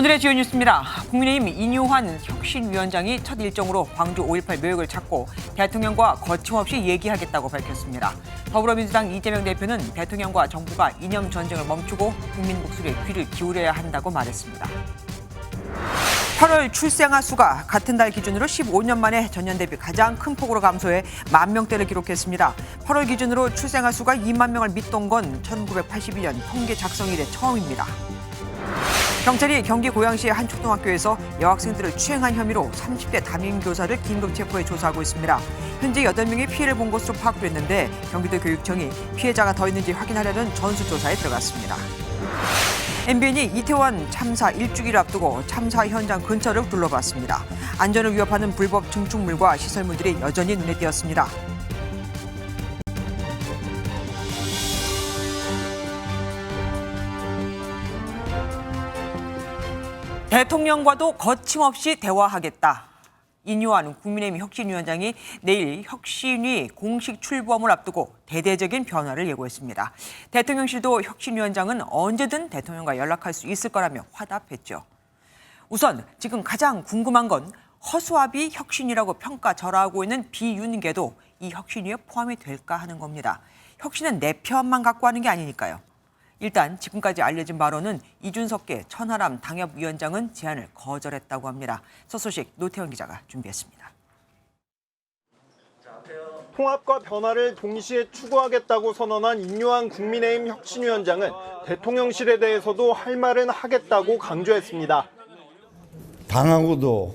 오늘의 주요 뉴스입니다. 국민의힘 인유환 혁신위원장이 첫 일정으로 광주 5.18 묘역을 찾고 대통령과 거침없이 얘기하겠다고 밝혔습니다. 더불어민주당 이재명 대표는 대통령과 정부가 이념 전쟁을 멈추고 국민 목소리에 귀를 기울여야 한다고 말했습니다. 8월 출생아 수가 같은 달 기준으로 15년 만에 전년 대비 가장 큰 폭으로 감소해 10,000명대를 기록했습니다. 8월 기준으로 출생아 수가 2만 명을 밑돈 건 1982년 통계 작성 이래 처음입니다. 경찰이 경기 고양시의 한 초등학교에서 여학생들을 추행한 혐의로 30대 담임교사를 긴급 체포해 조사하고 있습니다. 현재 8명이 피해를 본 것으로 파악됐는데 경기도 교육청이 피해자가 더 있는지 확인하려는 전수조사에 들어갔습니다. MBN이 이태원 참사 1주기를 앞두고 참사 현장 근처를 둘러봤습니다. 안전을 위협하는 불법 증축물과 시설물들이 여전히 눈에 띄었습니다. 대통령과도 거침없이 대화하겠다. 인유환 국민의힘 혁신위원장이 내일 혁신위 공식 출범을 앞두고 대대적인 변화를 예고했습니다. 대통령실도 혁신위원장은 언제든 대통령과 연락할 수 있을 거라며 화답했죠. 우선 지금 가장 궁금한 건 허수아비 혁신이라고 평가절하하고 있는 비윤계도 이 혁신위에 포함이 될까 하는 겁니다. 혁신은 내 편만 갖고 하는 게 아니니까요. 일단 지금까지 알려진 바로는 이준석계 천하람 당협위원장은 제안을 거절했다고 합니다. 첫 소식 노태원 기자가 준비했습니다. 통합과 변화를 동시에 추구하겠다고 선언한 인유환 국민의힘 혁신위원장은 대통령실에 대해서도 할 말은 하겠다고 강조했습니다. 당하고도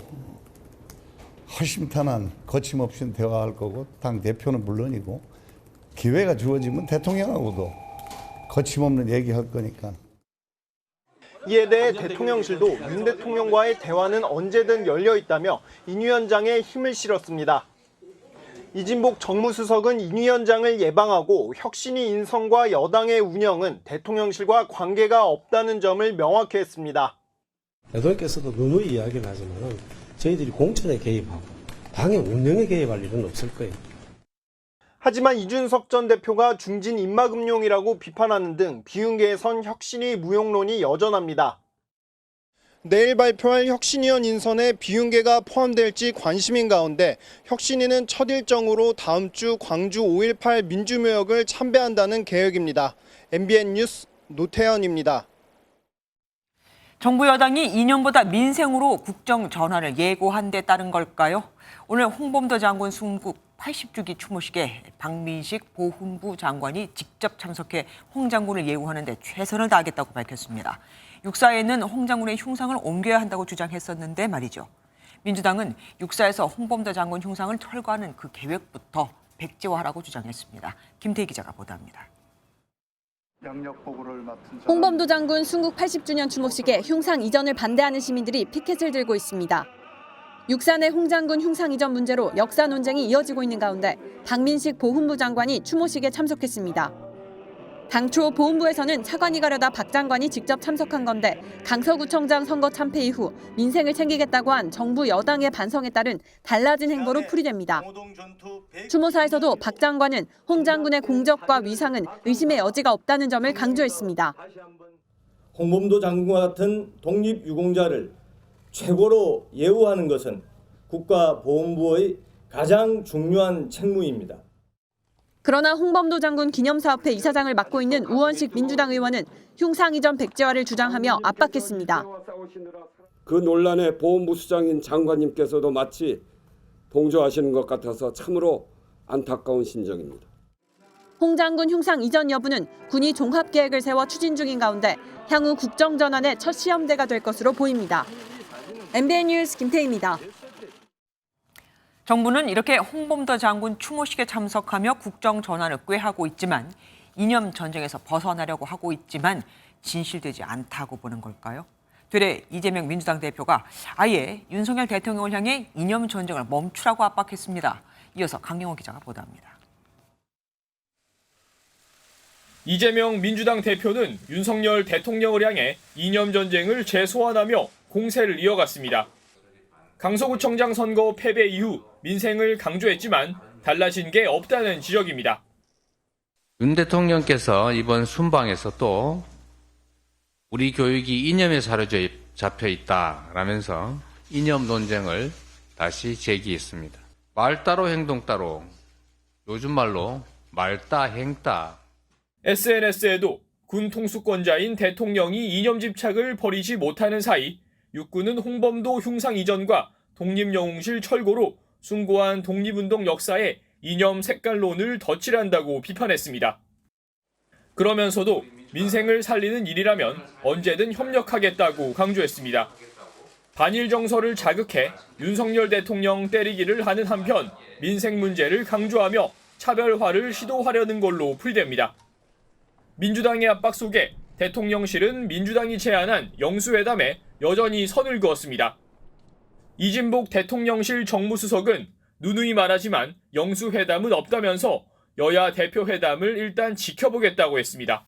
허심탄회한 거침없이 대화할 거고 당 대표는 물론이고 기회가 주어지면 대통령하고도 거침없는 얘기할 거니까. 이에 대해 대통령실도 윤 대통령과의 대화는 언제든 열려 있다며 인 위원장에 힘을 실었습니다. 이진복 정무수석은 인 위원장을 예방하고 혁신위 인선과 여당의 운영은 대통령실과 관계가 없다는 점을 명확히 했습니다. 대통령께서도 누누이 이야기를 하지만 저희들이 공천에 개입하고 당의 운영에 개입할 일은 없을 거예요. 하지만 이준석 전 대표가 중진 인마금용이라고 비판하는 등 비윤계에선 혁신위 무용론이 여전합니다. 내일 발표할 혁신위원 인선에 비윤계가 포함될지 관심인 가운데 혁신위는 첫 일정으로 다음 주 광주 5.18 민주묘역을 참배한다는 계획입니다. MBN 뉴스 노태현입니다. 정부 여당이 2년보다 민생으로 국정 전환을 예고한 데 따른 걸까요? 오늘 홍범도 장군 순국 80주기 추모식에 박민식 보훈부 장관이 직접 참석해 홍 장군을 예우하는 데 최선을 다하겠다고 밝혔습니다. 육사에는 홍 장군의 흉상을 옮겨야 한다고 주장했었는데 말이죠. 민주당은 육사에서 홍범도 장군 흉상을 철거하는 그 계획부터 백지화하라고 주장했습니다. 김태희 기자가 보도합니다. 홍범도 장군 순국 80주년 추모식에 흉상 이전을 반대하는 시민들이 피켓을 들고 있습니다. 육사 내 홍 장군 흉상 이전 문제로 역사 논쟁이 이어지고 있는 가운데 박민식 보훈부 장관이 추모식에 참석했습니다. 당초 보훈부에서는 차관이 가려다 박 장관이 직접 참석한 건데 강서구청장 선거 참패 이후 민생을 챙기겠다고 한 정부 여당의 반성에 따른 달라진 행보로 풀이됩니다. 추모사에서도 박 장관은 홍 장군의 공적과 위상은 의심의 여지가 없다는 점을 강조했습니다. 홍범도 장군과 같은 독립유공자를 최고로 예우하는 것은 국가보훈부의 가장 중요한 책무입니다. 그러나 홍범도 장군 기념사업회 이사장을 맡고 있는 우원식 민주당 의원은 흉상 이전 백지화를 주장하며 압박했습니다. 그 논란에 보훈부 수장인 장관님께서도 마치 동조하시는 것 같아서 참으로 안타까운 심정입니다. 홍 장군 흉상 이전 여부는 군이 종합계획을 세워 추진 중인 가운데 향후 국정전환의 첫 시험대가 될 것으로 보입니다. MBN 뉴스 김태희입니다. 정부는 이렇게 홍범도 장군 추모식에 참석하며 국정 전환을 꾀하고 있지만 이념 전쟁에서 벗어나려고 하고 있지만 진실되지 않다고 보는 걸까요? 되레 이재명 민주당 대표가 아예 윤석열 대통령을 향해 이념 전쟁을 멈추라고 압박했습니다. 이어서 강영호 기자가 보도합니다. 이재명 민주당 대표는 윤석열 대통령을 향해 이념 전쟁을 재소환하며 공세를 이어갔습니다. 강서구청장 선거 패배 이후 민생을 강조했지만 달라진 게 없다는 지적입니다. 윤 대통령께서 이번 순방에서 또 우리 교육이 이념에 사로져 잡혀 있다라면서 이념 논쟁을 다시 제기했습니다. 말 따로 행동 따로, 요즘 말로 말따 행따. SNS에도 군 통수권자인 대통령이 이념 집착을 버리지 못하는 사이 육군은 홍범도 흉상 이전과 독립영웅실 철거로 숭고한 독립운동 역사에 이념 색깔론을 덧칠한다고 비판했습니다. 그러면서도 민생을 살리는 일이라면 언제든 협력하겠다고 강조했습니다. 반일 정서를 자극해 윤석열 대통령 때리기를 하는 한편 민생 문제를 강조하며 차별화를 시도하려는 걸로 풀이됩니다. 민주당의 압박 속에 대통령실은 민주당이 제안한 영수회담에 여전히 선을 그었습니다. 이진복 대통령실 정무수석은 누누이 말하지만 영수회담은 없다면서 여야 대표회담을 일단 지켜보겠다고 했습니다.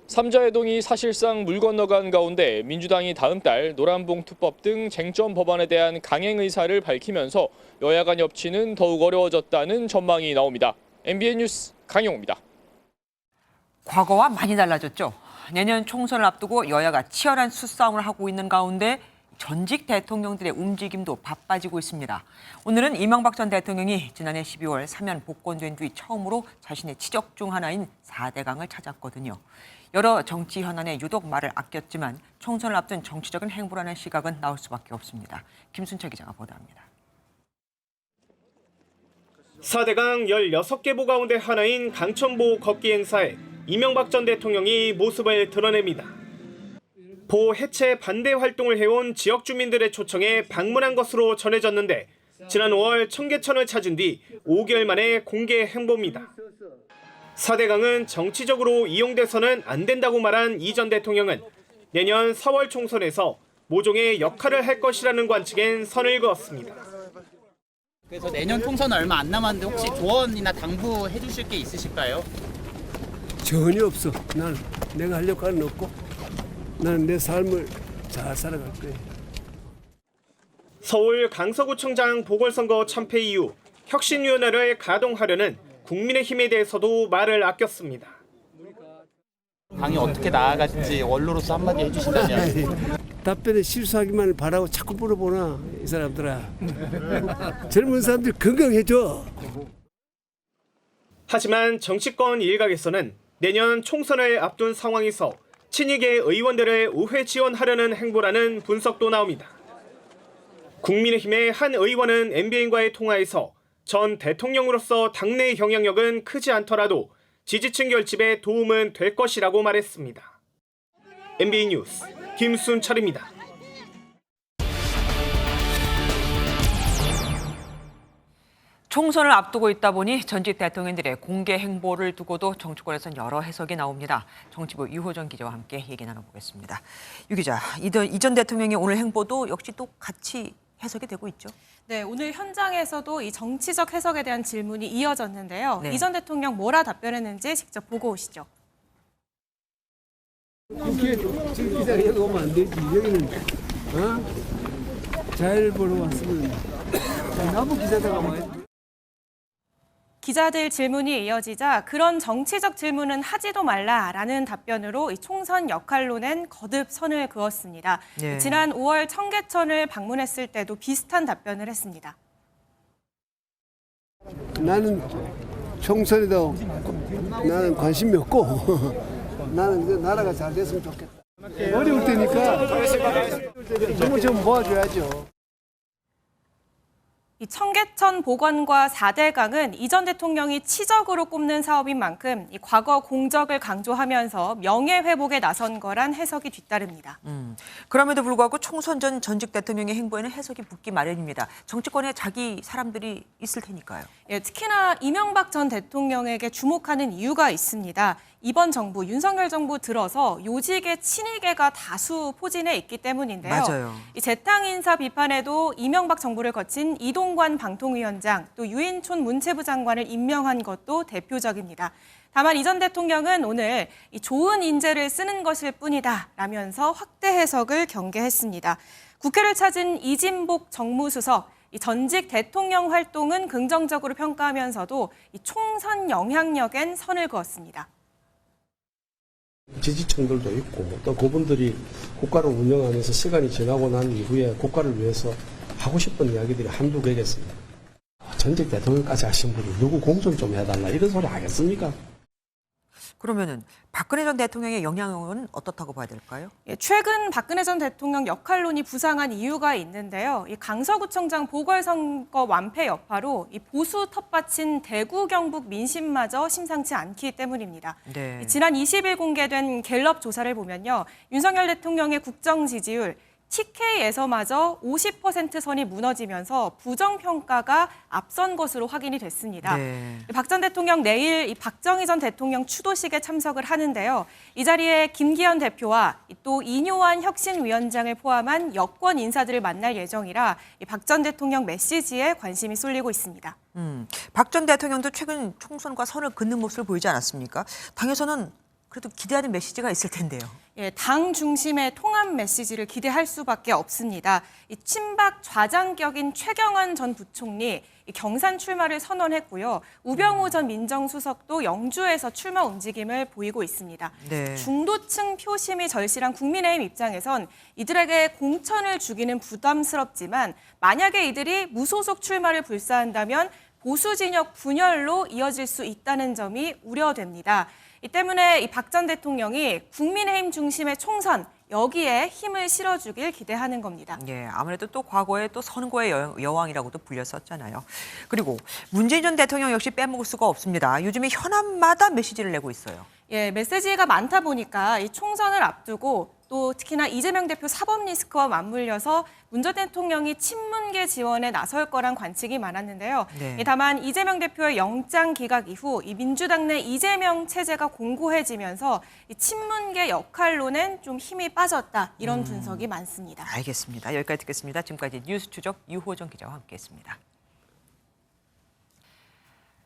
3자 회동이 사실상 물 건너간 가운데 민주당이 다음 달 노란봉투법 등 쟁점 법안에 대한 강행 의사를 밝히면서 여야 간 협치는 더욱 어려워졌다는 전망이 나옵니다. MBN 뉴스 강용호입니다. 과거와 많이 달라졌죠. 내년 총선을 앞두고 여야가 치열한 수싸움을 하고 있는 가운데 전직 대통령들의 움직임도 바빠지고 있습니다. 오늘은 이명박 전 대통령이 지난해 12월 사면 복권된 뒤 처음으로 자신의 치적 중 하나인 4대강을 찾았거든요. 여러 정치 현안에 유독 말을 아꼈지만 총선을 앞둔 정치적인 행보라는 시각은 나올 수밖에 없습니다. 김순철 기자가 보도합니다. 4대강 16개 보 가운데 하나인 강천보 걷기 행사에 이명박 전 대통령이 모습을 드러냅니다. 보 해체 반대 활동을 해온 지역 주민들의 초청에 방문한 것으로 전해졌는데 지난 5월 청계천을 찾은 뒤 5개월 만에 공개 행보입니다. 4대강은 정치적으로 이용돼서는 안 된다고 말한 이 전 대통령은 내년 4월 총선에서 모종의 역할을 할 것이라는 관측엔 선을 그었습니다. 그래서 내년 총선 얼마 안 남았는데 혹시 조언이나 당부해 주실 게 있으실까요? 전혀 없어. 나는 내가 하려고 하는 거 없고 나는 내 삶을 잘 살아갈 거예요. 서울 강서구청장 보궐선거 참패 이후 혁신위원회를 가동하려는 국민의힘에 대해서도 말을 아꼈습니다. 당이 어떻게 나아갈지 원로로서 한마디 해주신다면. 답변에 실수하기만 바라고 자꾸 물어보나 이 사람들아. 젊은 사람들 건강해져. 하지만 정치권 일각에서는 내년 총선을 앞둔 상황에서 친이계 의원들을 우회 지원하려는 행보라는 분석도 나옵니다. 국민의힘의 한 의원은 MBN과의 통화에서 전 대통령으로서 당내 영향력은 크지 않더라도 지지층 결집에 도움은 될 것이라고 말했습니다. MBN 뉴스 김순철입니다. 총선을 앞두고 있다 보니 전직 대통령들의 공개 행보를 두고도 정치권에서는 여러 해석이 나옵니다. 정치부 유호정 기자와 함께 얘기 나눠보겠습니다. 유 기자, 이 전 대통령의 오늘 행보도 역시 또 같이 해석이 되고 있죠? 네, 오늘 현장에서도 이 정치적 해석에 대한 질문이 이어졌는데요. 네. 이 전 대통령 뭐라 답변했는지 직접 보고 오시죠. 국회 지금 기자 여기 오면 안 되지. 여기는 잘 보러 왔으면 나무 기자다가 뭐. 기자들 질문이 이어지자 그런 정치적 질문은 하지도 말라라는 답변으로 이 총선 역할론엔 거듭 선을 그었습니다. 네. 지난 5월 청계천을 방문했을 때도 비슷한 답변을 했습니다. 나는 총선에도 나는 관심이 없고 나는 나라가 잘 됐으면 좋겠다. 어려울 때니까 정말 좀 모아줘야죠. 이 청계천 복원과 4대강은 이 전 대통령이 치적으로 꼽는 사업인 만큼 이 과거 공적을 강조하면서 명예회복에 나선 거란 해석이 뒤따릅니다. 그럼에도 불구하고 총선 전 전직 대통령의 행보에는 해석이 붙기 마련입니다. 정치권에 자기 사람들이 있을 테니까요. 예, 특히나 이명박 전 대통령에게 주목하는 이유가 있습니다. 이번 정부, 윤석열 정부 들어서 요직의 친이계가 다수 포진해 있기 때문인데요. 맞아요. 이 재탕 인사 비판에도 이명박 정부를 거친 이동관 방통위원장, 또 유인촌 문체부 장관을 임명한 것도 대표적입니다. 다만 이 전 대통령은 오늘 이 좋은 인재를 쓰는 것일 뿐이다 라면서 확대 해석을 경계했습니다. 국회를 찾은 이진복 정무수석, 이 전직 대통령 활동은 긍정적으로 평가하면서도 이 총선 영향력엔 선을 그었습니다. 지지층들도 있고 또 그분들이 국가를 운영하면서 시간이 지나고 난 이후에 국가를 위해서 하고 싶은 이야기들이 한두 개겠습니다. 전직 대통령까지 하신 분이 누구 공천 좀 해달라 이런 소리 하겠습니까? 그러면은 박근혜 전 대통령의 영향은 어떻다고 봐야 될까요? 예, 최근 박근혜 전 대통령 역할론이 부상한 이유가 있는데요. 이 강서구청장 보궐선거 완패 여파로 이 보수 텃밭인 대구 경북 민심마저 심상치 않기 때문입니다. 네. 지난 20일 공개된 갤럽 조사를 보면요. 윤석열 대통령의 국정 지지율 TK에서마저 50% 선이 무너지면서 부정평가가 앞선 것으로 확인이 됐습니다. 네. 박 전 대통령 내일 이 박정희 전 대통령 추도식에 참석을 하는데요. 이 자리에 김기현 대표와 또 이뇨한 혁신위원장을 포함한 여권 인사들을 만날 예정이라 박 전 대통령 메시지에 관심이 쏠리고 있습니다. 박 전 대통령도 최근 총선과 선을 긋는 모습을 보이지 않았습니까? 당에서는 그래도 기대하는 메시지가 있을 텐데요. 예, 당 중심의 통합 메시지를 기대할 수밖에 없습니다. 이 친박 좌장격인 최경환 전 부총리 경산 출마를 선언했고요. 우병우 전 민정수석도 영주에서 출마 움직임을 보이고 있습니다. 네. 중도층 표심이 절실한 국민의힘 입장에선 이들에게 공천을 주기는 부담스럽지만 만약에 이들이 무소속 출마를 불사한다면 보수 진영 분열로 이어질 수 있다는 점이 우려됩니다. 이 때문에 이 박 전 대통령이 국민의힘 중심의 총선 여기에 힘을 실어주길 기대하는 겁니다. 예, 아무래도 또 과거에 또 선거의 여왕이라고도 불렸었잖아요. 그리고 문재인 전 대통령 역시 빼먹을 수가 없습니다. 요즘에 현안마다 메시지를 내고 있어요. 예, 메시지가 많다 보니까 이 총선을 앞두고 또 특히나 이재명 대표 사법 리스크와 맞물려서 문 전 대통령이 친문계 지원에 나설 거란 관측이 많았는데요. 네. 다만 이재명 대표의 영장 기각 이후 이 민주당 내 이재명 체제가 공고해지면서 이 친문계 역할로는 좀 힘이 빠졌다 이런 분석이 많습니다. 알겠습니다. 여기까지 듣겠습니다. 지금까지 뉴스 추적 유호정 기자와 함께했습니다.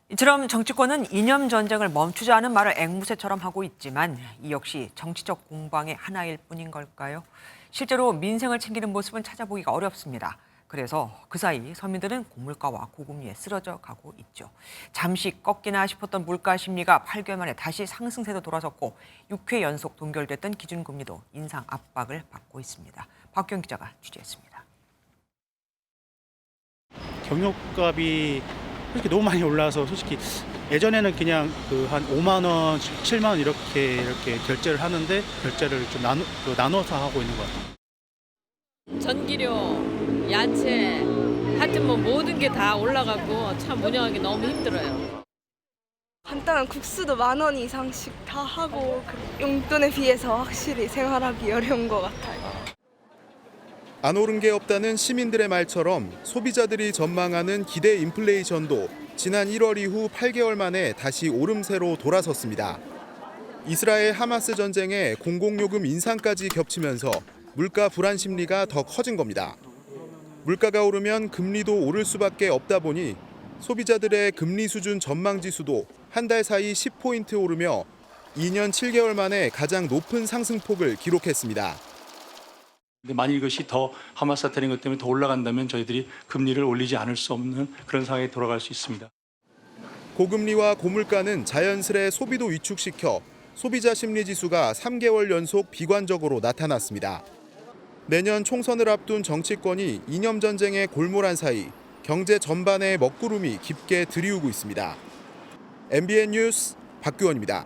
이처럼 정치권은 이념 전쟁을 멈추자는 말을 앵무새처럼 하고 있지만 이 역시 정치적 공방의 하나일 뿐인 걸까요? 실제로 민생을 챙기는 모습은 찾아보기가 어렵습니다. 그래서 그 사이 서민들은 고물가와 고금리에 쓰러져 가고 있죠. 잠시 꺾이나 싶었던 물가 심리가 8개월 만에 다시 상승세로 돌아섰고 6회 연속 동결됐던 기준금리도 인상 압박을 받고 있습니다. 박경 기자가 취재했습니다. 경유값이 솔직히 너무 많이 올라서 솔직히 예전에는 그냥 한 5만 원, 7만 원 이렇게 결제를 하는데 결제를 좀 나눠서 하고 있는 것 같아요. 전기료, 야채, 하여튼 뭐 모든 게 다 올라가고 참 운영하기 너무 힘들어요. 간단한 국수도 10,000원 이상씩 다 하고 용돈에 비해서 확실히 생활하기 어려운 것 같아요. 안 오른 게 없다는 시민들의 말처럼 소비자들이 전망하는 기대 인플레이션도 지난 1월 이후 8개월 만에 다시 오름세로 돌아섰습니다. 이스라엘 하마스 전쟁에 공공요금 인상까지 겹치면서 물가 불안 심리가 더 커진 겁니다. 물가가 오르면 금리도 오를 수밖에 없다 보니 소비자들의 금리 수준 전망 지수도 한 달 사이 10포인트 오르며 2년 7개월 만에 가장 높은 상승폭을 기록했습니다. 근데 만일 이것이 더 하마스 사태인 것 때문에 더 올라간다면 저희들이 금리를 올리지 않을 수 없는 그런 상황에 돌아갈 수 있습니다. 고금리와 고물가는 자연스레 소비도 위축시켜 소비자 심리 지수가 3개월 연속 비관적으로 나타났습니다. 내년 총선을 앞둔 정치권이 이념 전쟁에 골몰한 사이 경제 전반의 먹구름이 깊게 들이우고 있습니다. MBN 뉴스 박규원입니다.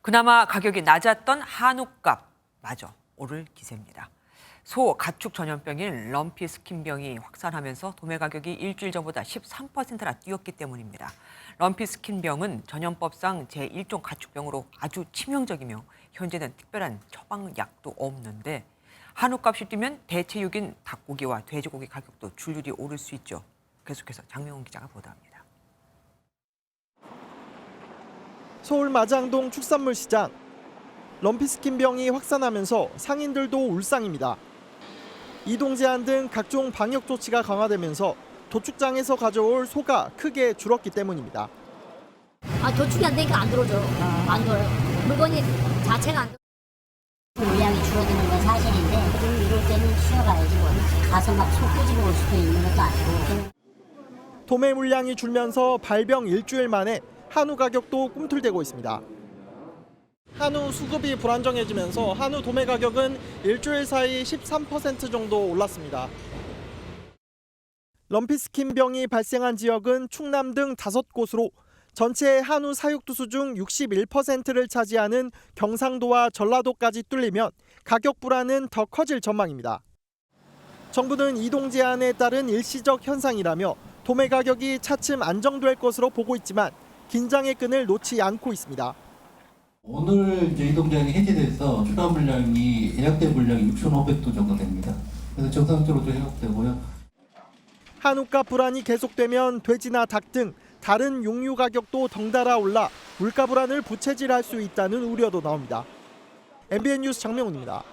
그나마 가격이 낮았던 한우값 마저 오를 기세입니다. 소 가축 전염병인 럼피 스킨병이 확산하면서 도매 가격이 일주일 전보다 13%나 뛰었기 때문입니다. 럼피 스킨병은 전염법상 제1종 가축병으로 아주 치명적이며 현재는 특별한 처방약도 없는데 한우값이 뛰면 대체육인 닭고기와 돼지고기 가격도 줄줄이 오를 수 있죠. 계속해서 장명훈 기자가 보도합니다. 서울 마장동 축산물 시장. 럼피스킨병이 확산하면서 상인들도 울상입니다. 이동 제한 등 각종 방역 조치가 강화되면서 도축장에서 가져올 소가 크게 줄었기 때문입니다. 도축이 안 되니까 안 들어오죠. 안 들어요. 물건이 자체가 안 들어요. 물량이 줄어드는 건 사실인데 좀 이럴 때는 쉬어가야지 뭐. 가서 막 소 꾸지러 올 수도 있는 것도 아니고. 도매 물량이 줄면서 발병 일주일 만에 한우 가격도 꿈틀대고 있습니다. 한우 수급이 불안정해지면서 한우 도매 가격은 일주일 사이 13% 정도 올랐습니다. 럼피스킨병이 발생한 지역은 충남 등 5곳으로 전체 한우 사육두수 중 61%를 차지하는 경상도와 전라도까지 뚫리면 가격 불안은 더 커질 전망입니다. 정부는 이동 제한에 따른 일시적 현상이라며 도매 가격이 차츰 안정될 것으로 보고 있지만 긴장의 끈을 놓지 않고 있습니다. 오늘 이제 이동 제한이 해제돼서 추가 물량이 예약된 물량이 6,500톤 정도 됩니다. 그래서 정상적으로 회복되고요. 한우값 불안이 계속되면 돼지나 닭 등 다른 육류 가격도 덩달아 올라 물가 불안을 부채질할 수 있다는 우려도 나옵니다. MBN 뉴스 장명훈입니다.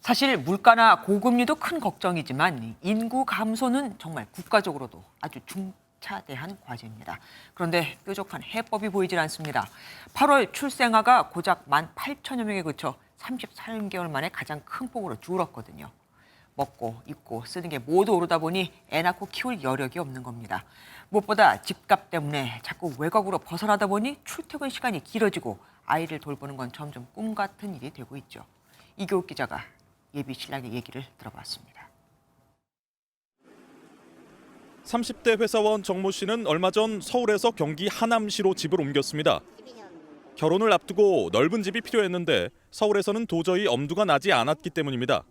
사실 물가나 고금리도 큰 걱정이지만 인구 감소는 정말 국가적으로도 아주 중차대한 과제입니다. 그런데 뾰족한 해법이 보이질 않습니다. 8월 출생아가 고작 18,000여 명에 그쳐 33개월 만에 가장 큰 폭으로 줄었거든요. 먹고 입고 쓰는 게 모두 오르다 보니 애 낳고 키울 여력이 없는 겁니다. 무엇보다 집값 때문에 자꾸 외곽으로 벗어나다 보니 출퇴근 시간이 길어지고 아이를 돌보는 건 점점 꿈 같은 일이 되고 있죠. 이교욱 기자가 예비 신랑의 얘기를 들어봤습니다. 30대 회사원 정모 씨는 얼마 전 서울에서 경기 하남시로 집을 옮겼습니다. 결혼을 앞두고 넓은 집이 필요했는데 서울에서는 도저히 엄두가 나지 않았기 때문입니다.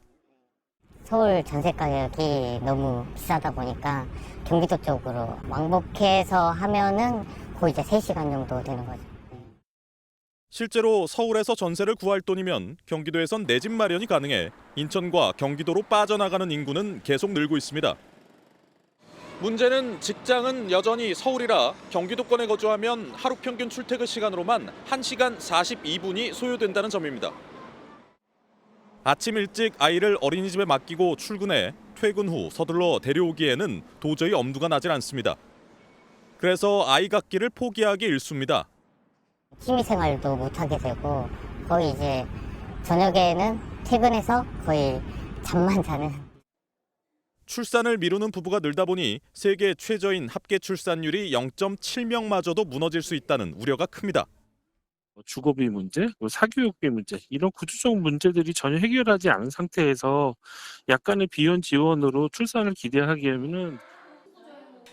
서울 전세 가격이 너무 비싸다 보니까 경기도 쪽으로 왕복해서 하면은 거의 이제 3시간 정도 되는 거죠. 실제로 서울에서 전세를 구할 돈이면 경기도에선 내 집 마련이 가능해 인천과 경기도로 빠져나가는 인구는 계속 늘고 있습니다. 문제는 직장은 여전히 서울이라 경기도권에 거주하면 하루 평균 출퇴근 시간으로만 1시간 42분이 소요된다는 점입니다. 아침 일찍 아이를 어린이집에 맡기고 출근해 퇴근 후 서둘러 데려오기에는 도저히 엄두가 나질 않습니다. 그래서 아이 갖기를 포기하기 일쑤입니다. 취미생활도 못하게 되고 거의 이제 저녁에는 퇴근해서 거의 잠만 자는. 출산을 미루는 부부가 늘다 보니 세계 최저인 합계 출산율이 0.7명마저도 무너질 수 있다는 우려가 큽니다. 주거비 문제, 사교육비 문제 이런 구조적 문제들이 전혀 해결하지 않은 상태에서 약간의 비용 지원으로 출산을 기대하기에는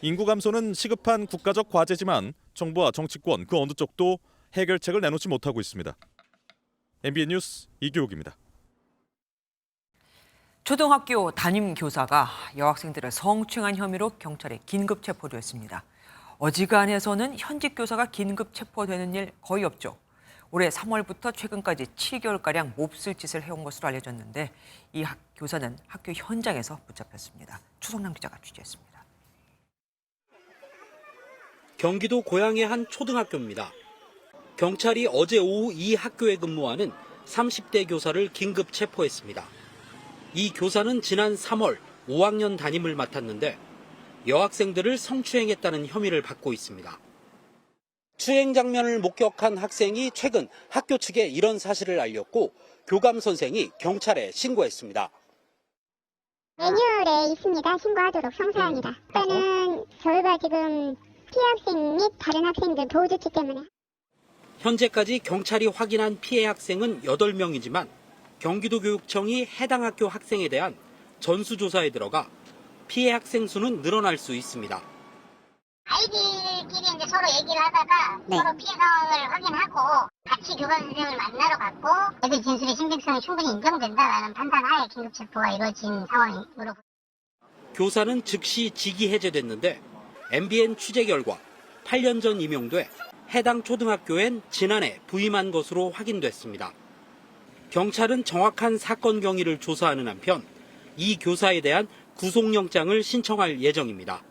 인구 감소는 시급한 국가적 과제지만 정부와 정치권 그 어느 쪽도 해결책을 내놓지 못하고 있습니다. MBN 뉴스 이교욱입니다. 초등학교 담임 교사가 여학생들을 성추행한 혐의로 경찰에 긴급 체포됐습니다. 어지간해서는 현직 교사가 긴급 체포되는 일 거의 없죠. 올해 3월부터 최근까지 7개월가량 몹쓸 짓을 해온 것으로 알려졌는데 이 교사는 학교 현장에서 붙잡혔습니다. 추성남 기자가 취재했습니다. 경기도 고양의 한 초등학교입니다. 경찰이 어제 오후 이 학교에 근무하는 30대 교사를 긴급 체포했습니다. 이 교사는 지난 3월 5학년 담임을 맡았는데 여학생들을 성추행했다는 혐의를 받고 있습니다. 추행 장면을 목격한 학생이 최근 학교 측에 이런 사실을 알렸고 교감 선생이 경찰에 신고했습니다. 매뉴얼에 있습니다. 신고하도록 성사합니다. 일단은 저희가 지금 피해 학생 및 다른 학생들 보호조치 때문에. 현재까지 경찰이 확인한 피해 학생은 8명이지만 경기도교육청이 해당 학교 학생에 대한 전수조사에 들어가 피해 학생 수는 늘어날 수 있습니다. 아이들끼리 이제 서로 얘기를 하다가 서로 피해 상황을 확인하고 같이 교감 선생을 만나러 갔고 애들 진술의 신빙성이 충분히 인정된다라는 판단하에 긴급 체포가 이루어진 상황으로. 교사는 즉시 직위 해제됐는데 MBN 취재 결과 8년 전 임용돼 해당 초등학교엔 지난해 부임한 것으로 확인됐습니다. 경찰은 정확한 사건 경위를 조사하는 한편 이 교사에 대한 구속영장을 신청할 예정입니다.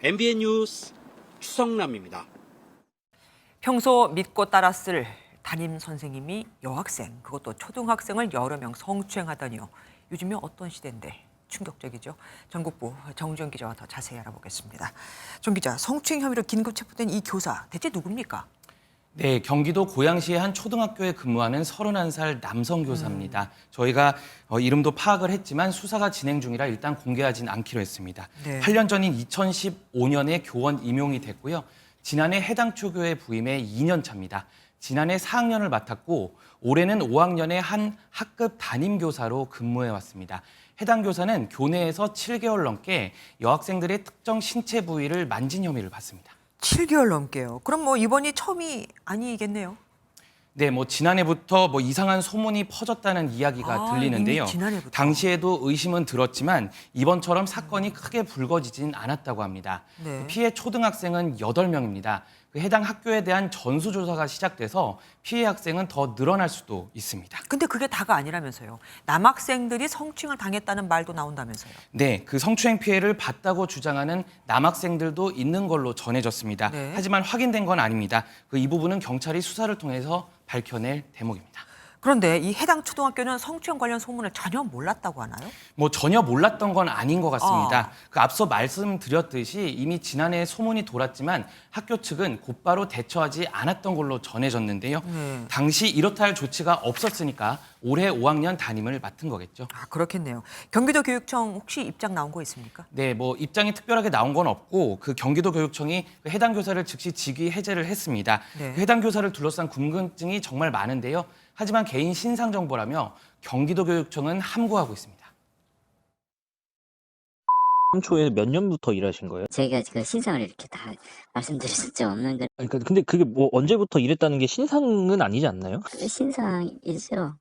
MBN 뉴스 추성남입니다. 평소 믿고 따랐을 담임 선생님이 여학생, 그것도 초등학생을 여러 명 성추행하다니요. 요즘이 어떤 시대인데 충격적이죠. 전국부 정주영 기자와 더 자세히 알아보겠습니다. 정 기자, 성추행 혐의로 긴급 체포된 이 교사 대체 누굽니까? 네, 경기도 고양시의 한 초등학교에 근무하는 31살 남성 교사입니다. 저희가 이름도 파악을 했지만 수사가 진행 중이라 일단 공개하진 않기로 했습니다. 네. 8년 전인 2015년에 교원 임용이 됐고요. 지난해 해당 초교에 부임해 2년 차입니다. 지난해 4학년을 맡았고 올해는 5학년의 한 학급 담임교사로 근무해 왔습니다. 해당 교사는 교내에서 7개월 넘게 여학생들의 특정 신체 부위를 만진 혐의를 받습니다. 7개월 넘게요. 그럼 이번이 처음이 아니겠네요. 네, 지난해부터 이상한 소문이 퍼졌다는 이야기가 들리는데요. 이미 지난해부터. 당시에도 의심은 들었지만 이번처럼 사건이 크게 불거지진 않았다고 합니다. 네. 피해 초등학생은 8명입니다. 해당 학교에 대한 전수조사가 시작돼서 피해 학생은 더 늘어날 수도 있습니다. 근데 그게 다가 아니라면서요. 남학생들이 성추행을 당했다는 말도 나온다면서요. 네, 그 성추행 피해를 봤다고 주장하는 남학생들도 있는 걸로 전해졌습니다. 네. 하지만 확인된 건 아닙니다. 이 부분은 경찰이 수사를 통해서 밝혀낼 대목입니다. 그런데 이 해당 초등학교는 성추행 관련 소문을 전혀 몰랐다고 하나요? 전혀 몰랐던 건 아닌 것 같습니다. 앞서 말씀드렸듯이 이미 지난해 소문이 돌았지만 학교 측은 곧바로 대처하지 않았던 걸로 전해졌는데요. 당시 이렇다 할 조치가 없었으니까 올해 5학년 담임을 맡은 거겠죠. 그렇겠네요. 경기도 교육청 혹시 입장 나온 거 있습니까? 네, 입장이 특별하게 나온 건 없고 경기도 교육청이 해당 교사를 즉시 직위 해제를 했습니다. 네. 해당 교사를 둘러싼 궁금증이 정말 많은데요. 하지만 개인 신상 정보라며 경기도 교육청은 함구하고 있습니다. 초에 몇 년부터 일하신 거예요? 제가 그 신상을 이렇게 다 말씀드릴 수 없는 그러니까 근데 그게 언제부터 일했다는 게 신상은 아니지 않나요? 신상이죠.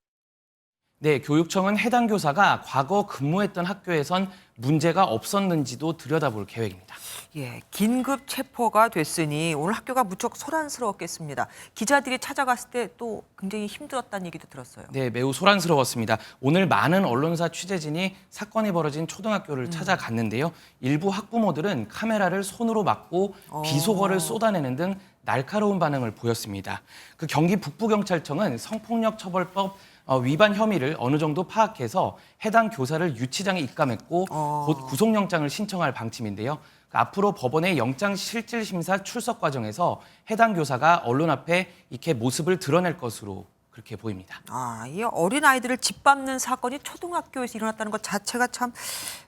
네, 교육청은 해당 교사가 과거 근무했던 학교에선 문제가 없었는지도 들여다볼 계획입니다. 예, 긴급 체포가 됐으니 오늘 학교가 무척 소란스러웠겠습니다. 기자들이 찾아갔을 때 또 굉장히 힘들었다는 얘기도 들었어요. 네, 매우 소란스러웠습니다. 오늘 많은 언론사 취재진이 사건이 벌어진 초등학교를 찾아갔는데요. 일부 학부모들은 카메라를 손으로 막고 비속어를 쏟아내는 등 날카로운 반응을 보였습니다. 경기 북부경찰청은 성폭력처벌법 위반 혐의를 어느 정도 파악해서 해당 교사를 유치장에 입감했고 곧 구속영장을 신청할 방침인데요. 앞으로 법원의 영장실질심사 출석 과정에서 해당 교사가 언론 앞에 이렇게 모습을 드러낼 것으로 그렇게 보입니다. 이 어린아이들을 짓밟는 사건이 초등학교에서 일어났다는 것 자체가 참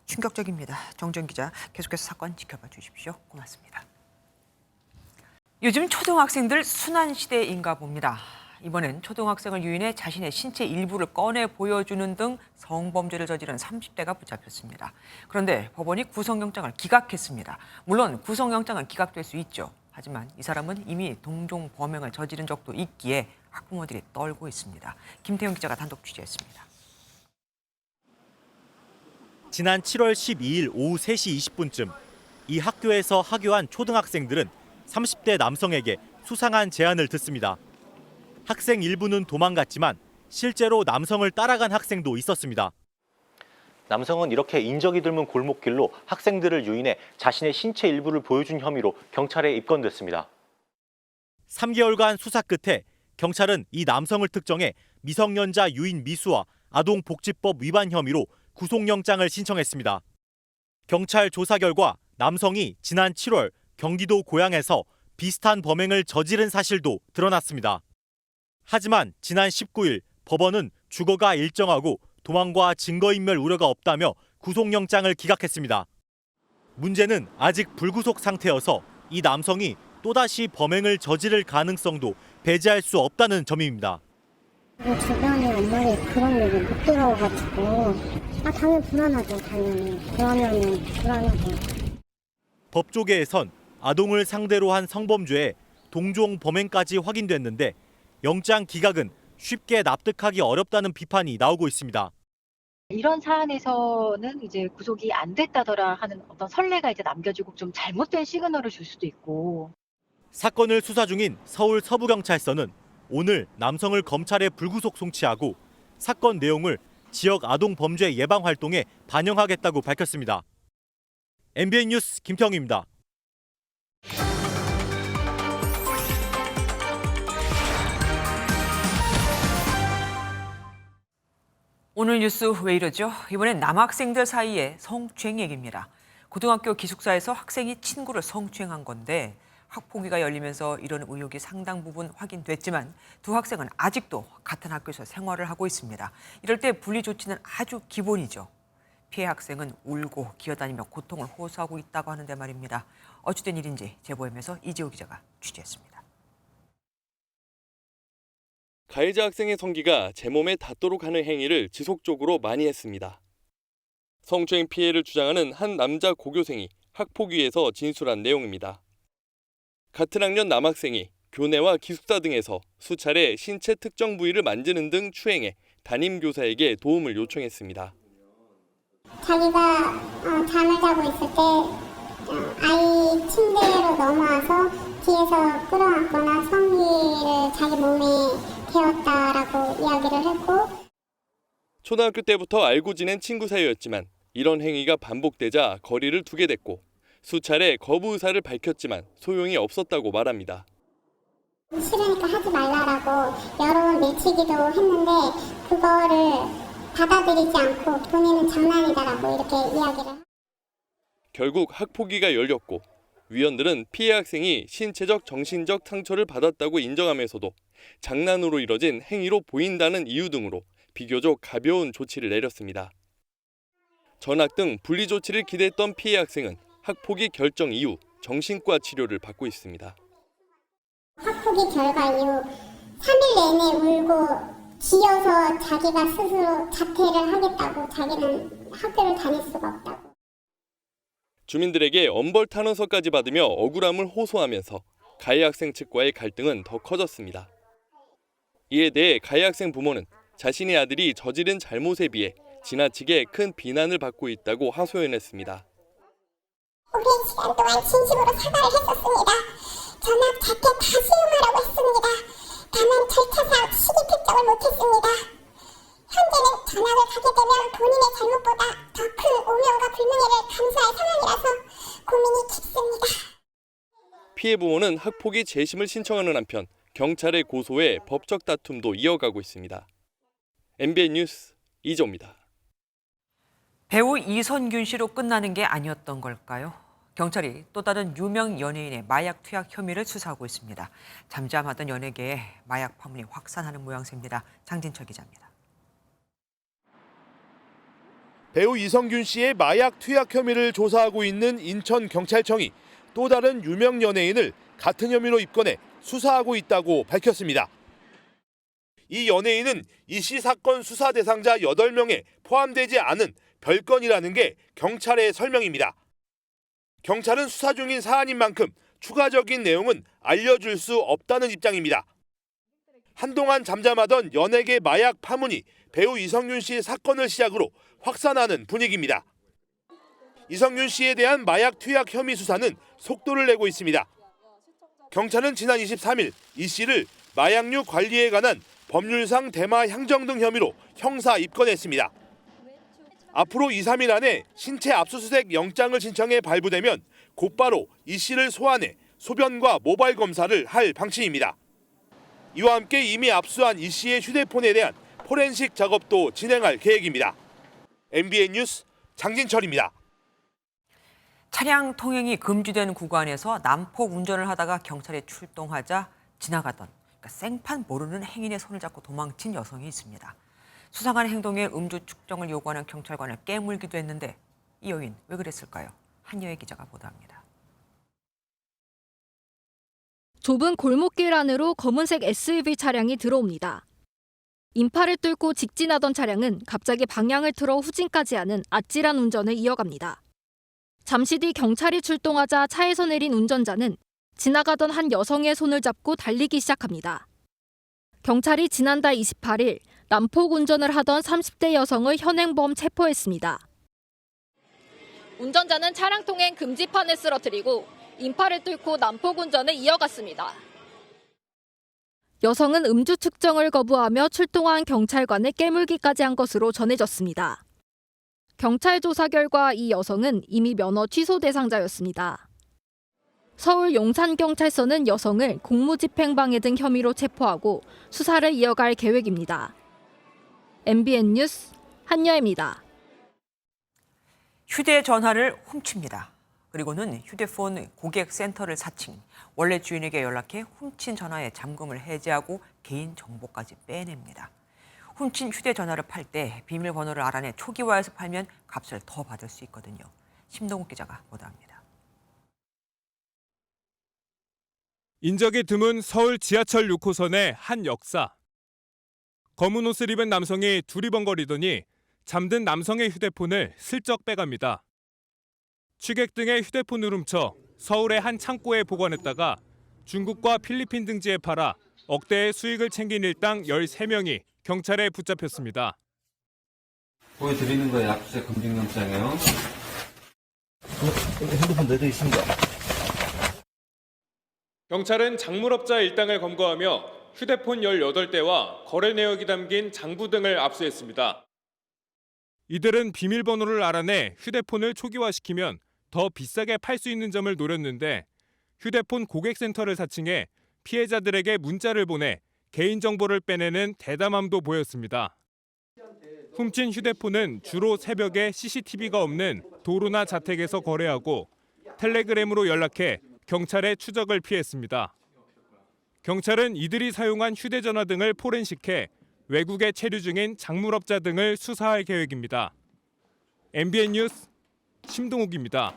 충격적입니다. 정정 기자, 계속해서 사건 지켜봐 주십시오. 고맙습니다. 요즘 초등학생들 순환시대인가 봅니다. 이번엔 초등학생을 유인해 자신의 신체 일부를 꺼내 보여주는 등 성범죄를 저지른 30대가 붙잡혔습니다. 그런데 법원이 구속영장을 기각했습니다. 물론 구속영장은 기각될 수 있죠. 하지만 이 사람은 이미 동종 범행을 저지른 적도 있기에 학부모들이 떨고 있습니다. 김태형 기자가 단독 취재했습니다. 지난 7월 12일 오후 3시 20분쯤 이 학교에서 하교한 초등학생들은 30대 남성에게 수상한 제안을 듣습니다. 학생 일부는 도망갔지만 실제로 남성을 따라간 학생도 있었습니다. 남성은 이렇게 인적이 드문 골목길로 학생들을 유인해 자신의 신체 일부를 보여준 혐의로 경찰에 입건됐습니다. 3개월간 수사 끝에 경찰은 이 남성을 특정해 미성년자 유인 미수와 아동복지법 위반 혐의로 구속영장을 신청했습니다. 경찰 조사 결과 남성이 지난 7월 경기도 고양에서 비슷한 범행을 저지른 사실도 드러났습니다. 하지만 지난 19일 법원은 주거가 일정하고 도망과 증거인멸 우려가 없다며 구속영장을 기각했습니다. 문제는 아직 불구속 상태여서 이 남성이 또다시 범행을 저지를 가능성도 배제할 수 없다는 점입니다. 주변에 엄마의 그런 얘기 못 들어가지고 당연히 불안하죠. 당연히 그러면은 불안하고. 법조계에선 아동을 상대로 한 성범죄에 동종 범행까지 확인됐는데 영장 기각은 쉽게 납득하기 어렵다는 비판이 나오고 있습니다. 이런 사안에서는 이제 구속이 안 됐다더라 하는 어떤 선례가 이제 남겨지고 좀 잘못된 시그널을 줄 수도 있고. 사건을 수사 중인 서울 서부경찰서는 오늘 남성을 검찰에 불구속 송치하고 사건 내용을 지역 아동 범죄 예방 활동에 반영하겠다고 밝혔습니다. MBN 뉴스 김태형입니다. 오늘 뉴스 왜 이러죠? 이번엔 남학생들 사이에 성추행 얘기입니다. 고등학교 기숙사에서 학생이 친구를 성추행한 건데 학폭위가 열리면서 이런 의혹이 상당 부분 확인됐지만 두 학생은 아직도 같은 학교에서 생활을 하고 있습니다. 이럴 때 분리 조치는 아주 기본이죠. 피해 학생은 울고 기어다니며 고통을 호소하고 있다고 하는데 말입니다. 어찌된 일인지 제보엠에서 이지호 기자가 취재했습니다. 가해자 학생의 성기가 제 몸에 닿도록 하는 행위를 지속적으로 많이 했습니다. 성추행 피해를 주장하는 한 남자 고교생이 학폭위에서 진술한 내용입니다. 같은 학년 남학생이 교내와 기숙사 등에서 수차례 신체 특정 부위를 만지는 등 추행해 담임 교사에게 도움을 요청했습니다. 자기가 잠을 자고 있을 때 아이 침대로 넘어와서 뒤에서 끌어안거나 성기를 자기 몸에 대었다라고 이야기를 했고, 초등학교 때부터 알고 지낸 친구 사이였지만 이런 행위가 반복되자 거리를 두게 됐고 수차례 거부 의사를 밝혔지만 소용이 없었다고 말합니다. 싫으니까 하지 말라라고 여러 번 내치기도 했는데 그거를 받아들이지 않고 본인은 장난이다라고 이렇게 이야기를. 결국 학폭위가 열렸고 위원들은 피해 학생이 신체적 정신적 상처를 받았다고 인정하면서도 장난으로 이뤄진 행위로 보인다는 이유 등으로 비교적 가벼운 조치를 내렸습니다. 전학 등 분리 조치를 기대했던 피해 학생은 학폭위 결정 이후 정신과 치료를 받고 있습니다. 학폭위 결과 이후 3일 내내 울고 지어서 자기가 스스로 자퇴를 하겠다고, 자기는 학교를 다닐 수가 없다고. 주민들에게 엄벌 탄원서까지 받으며 억울함을 호소하면서 가해 학생 측과의 갈등은 더 커졌습니다. 이에 대해 가해 학생 부모는 자신의 아들이 저지른 잘못에 비해 지나치게 큰 비난을 받고 있다고 하소연했습니다. 오랜 시간 동안 진심으로 사과를 했었습니다. 전학 자퇴 다 수용하라고 했습니다. 다만 절차상 시기 특정을 못했습니다. 현재는 전학을 가게 되면 본인의 잘못보다 더 큰 오명과 불명예를 감수할 상황이라서 고민이 깊습니다. 피해 부모는 학폭위 재심을 신청하는 한편 경찰에 고소해 법적 다툼도 이어가고 있습니다. MBN 뉴스 이조입니다. 배우 이선균 씨로 끝나는 게 아니었던 걸까요? 경찰이 또 다른 유명 연예인의 마약 투약 혐의를 수사하고 있습니다. 잠잠하던 연예계에 마약 파문이 확산하는 모양새입니다. 장진철 기자입니다. 배우 이선균 씨의 마약 투약 혐의를 조사하고 있는 인천경찰청이 또 다른 유명 연예인을 같은 혐의로 입건해 수사하고 있다고 밝혔습니다. 이 연예인은 이 씨 사건 수사 대상자 8명에 포함되지 않은 별건이라는 게 경찰의 설명입니다. 경찰은 수사 중인 사안인 만큼 추가적인 내용은 알려줄 수 없다는 입장입니다. 한동안 잠잠하던 연예계 마약 파문이 배우 이선균 씨 사건을 시작으로 확산하는 분위기입니다. 이선균 씨에 대한 마약 투약 혐의 수사는 속도를 내고 있습니다. 경찰은 지난 23일 이 씨를 마약류 관리에 관한 법률상 대마 향정 등 혐의로 형사 입건했습니다. 앞으로 2, 3일 안에 신체 압수수색 영장을 신청해 발부되면 곧바로 이 씨를 소환해 소변과 모발 검사를 할 방침입니다. 이와 함께 이미 압수한 이 씨의 휴대폰에 대한 포렌식 작업도 진행할 계획입니다. MBN 뉴스 장진철입니다. 차량 통행이 금지된 구간에서 난폭 운전을 하다가 경찰에 출동하자 지나가던 생판 모르는 행인의 손을 잡고 도망친 여성이 있습니다. 수상한 행동에 음주 측정을 요구하는 경찰관을 깨물기도 했는데 이 여인 왜 그랬을까요? 한여혜 기자가 보도합니다. 좁은 골목길 안으로 검은색 SUV 차량이 들어옵니다. 인파를 뚫고 직진하던 차량은 갑자기 방향을 틀어 후진까지 하는 아찔한 운전을 이어갑니다. 잠시 뒤 경찰이 출동하자 차에서 내린 운전자는 지나가던 한 여성의 손을 잡고 달리기 시작합니다. 경찰이 지난달 28일 난폭 운전을 하던 30대 여성을 현행범 체포했습니다. 운전자는 차량 통행 금지판을 쓰러뜨리고 인파를 뚫고 난폭 운전을 이어갔습니다. 여성은 음주 측정을 거부하며 출동한 경찰관을 깨물기까지 한 것으로 전해졌습니다. 경찰 조사 결과 이 여성은 이미 면허 취소 대상자였습니다. 서울 용산경찰서는 여성을 공무집행방해 등 혐의로 체포하고 수사를 이어갈 계획입니다. MBN 뉴스 한여혜입니다. 휴대전화를 훔칩니다. 그리고는 휴대폰 고객센터를 사칭, 원래 주인에게 연락해 훔친 전화의 잠금을 해제하고 개인정보까지 빼냅니다. 훔친 휴대전화를 팔 때 비밀번호를 알아내 초기화해서 팔면 값을 더 받을 수 있거든요. 심동욱 기자가 보도합니다. 인적이 드문 서울 지하철 6호선의 한 역사. 검은 옷을 입은 남성이 두리번거리더니 잠든 남성의 휴대폰을 슬쩍 빼갑니다. 취객 등의 휴대폰을 훔쳐 서울의 한 창고에 보관했다가 중국과 필리핀 등지에 팔아 억대의 수익을 챙긴 일당 13명이 경찰에 붙잡혔습니다. 보여드리는 거예요. 압수수색 검증영장이요. 핸드폰 내려 있습니다. 경찰은 작물업자 일당을 검거하며 휴대폰 18대와 거래 내역이 담긴 장부 등을 압수했습니다. 이들은 비밀번호를 알아내 휴대폰을 초기화시키면 더 비싸게 팔 수 있는 점을 노렸는데 휴대폰 고객센터를 사칭해 피해자들에게 문자를 보내 개인정보를 빼내는 대담함도 보였습니다. 훔친 휴대폰은 주로 새벽에 CCTV가 없는 도로나 자택에서 거래하고 텔레그램으로 연락해 경찰의 추적을 피했습니다. 경찰은 이들이 사용한 휴대전화 등을 포렌식해 외국에 체류 중인 작물업자 등을 수사할 계획입니다. MBN 뉴스 심동욱입니다.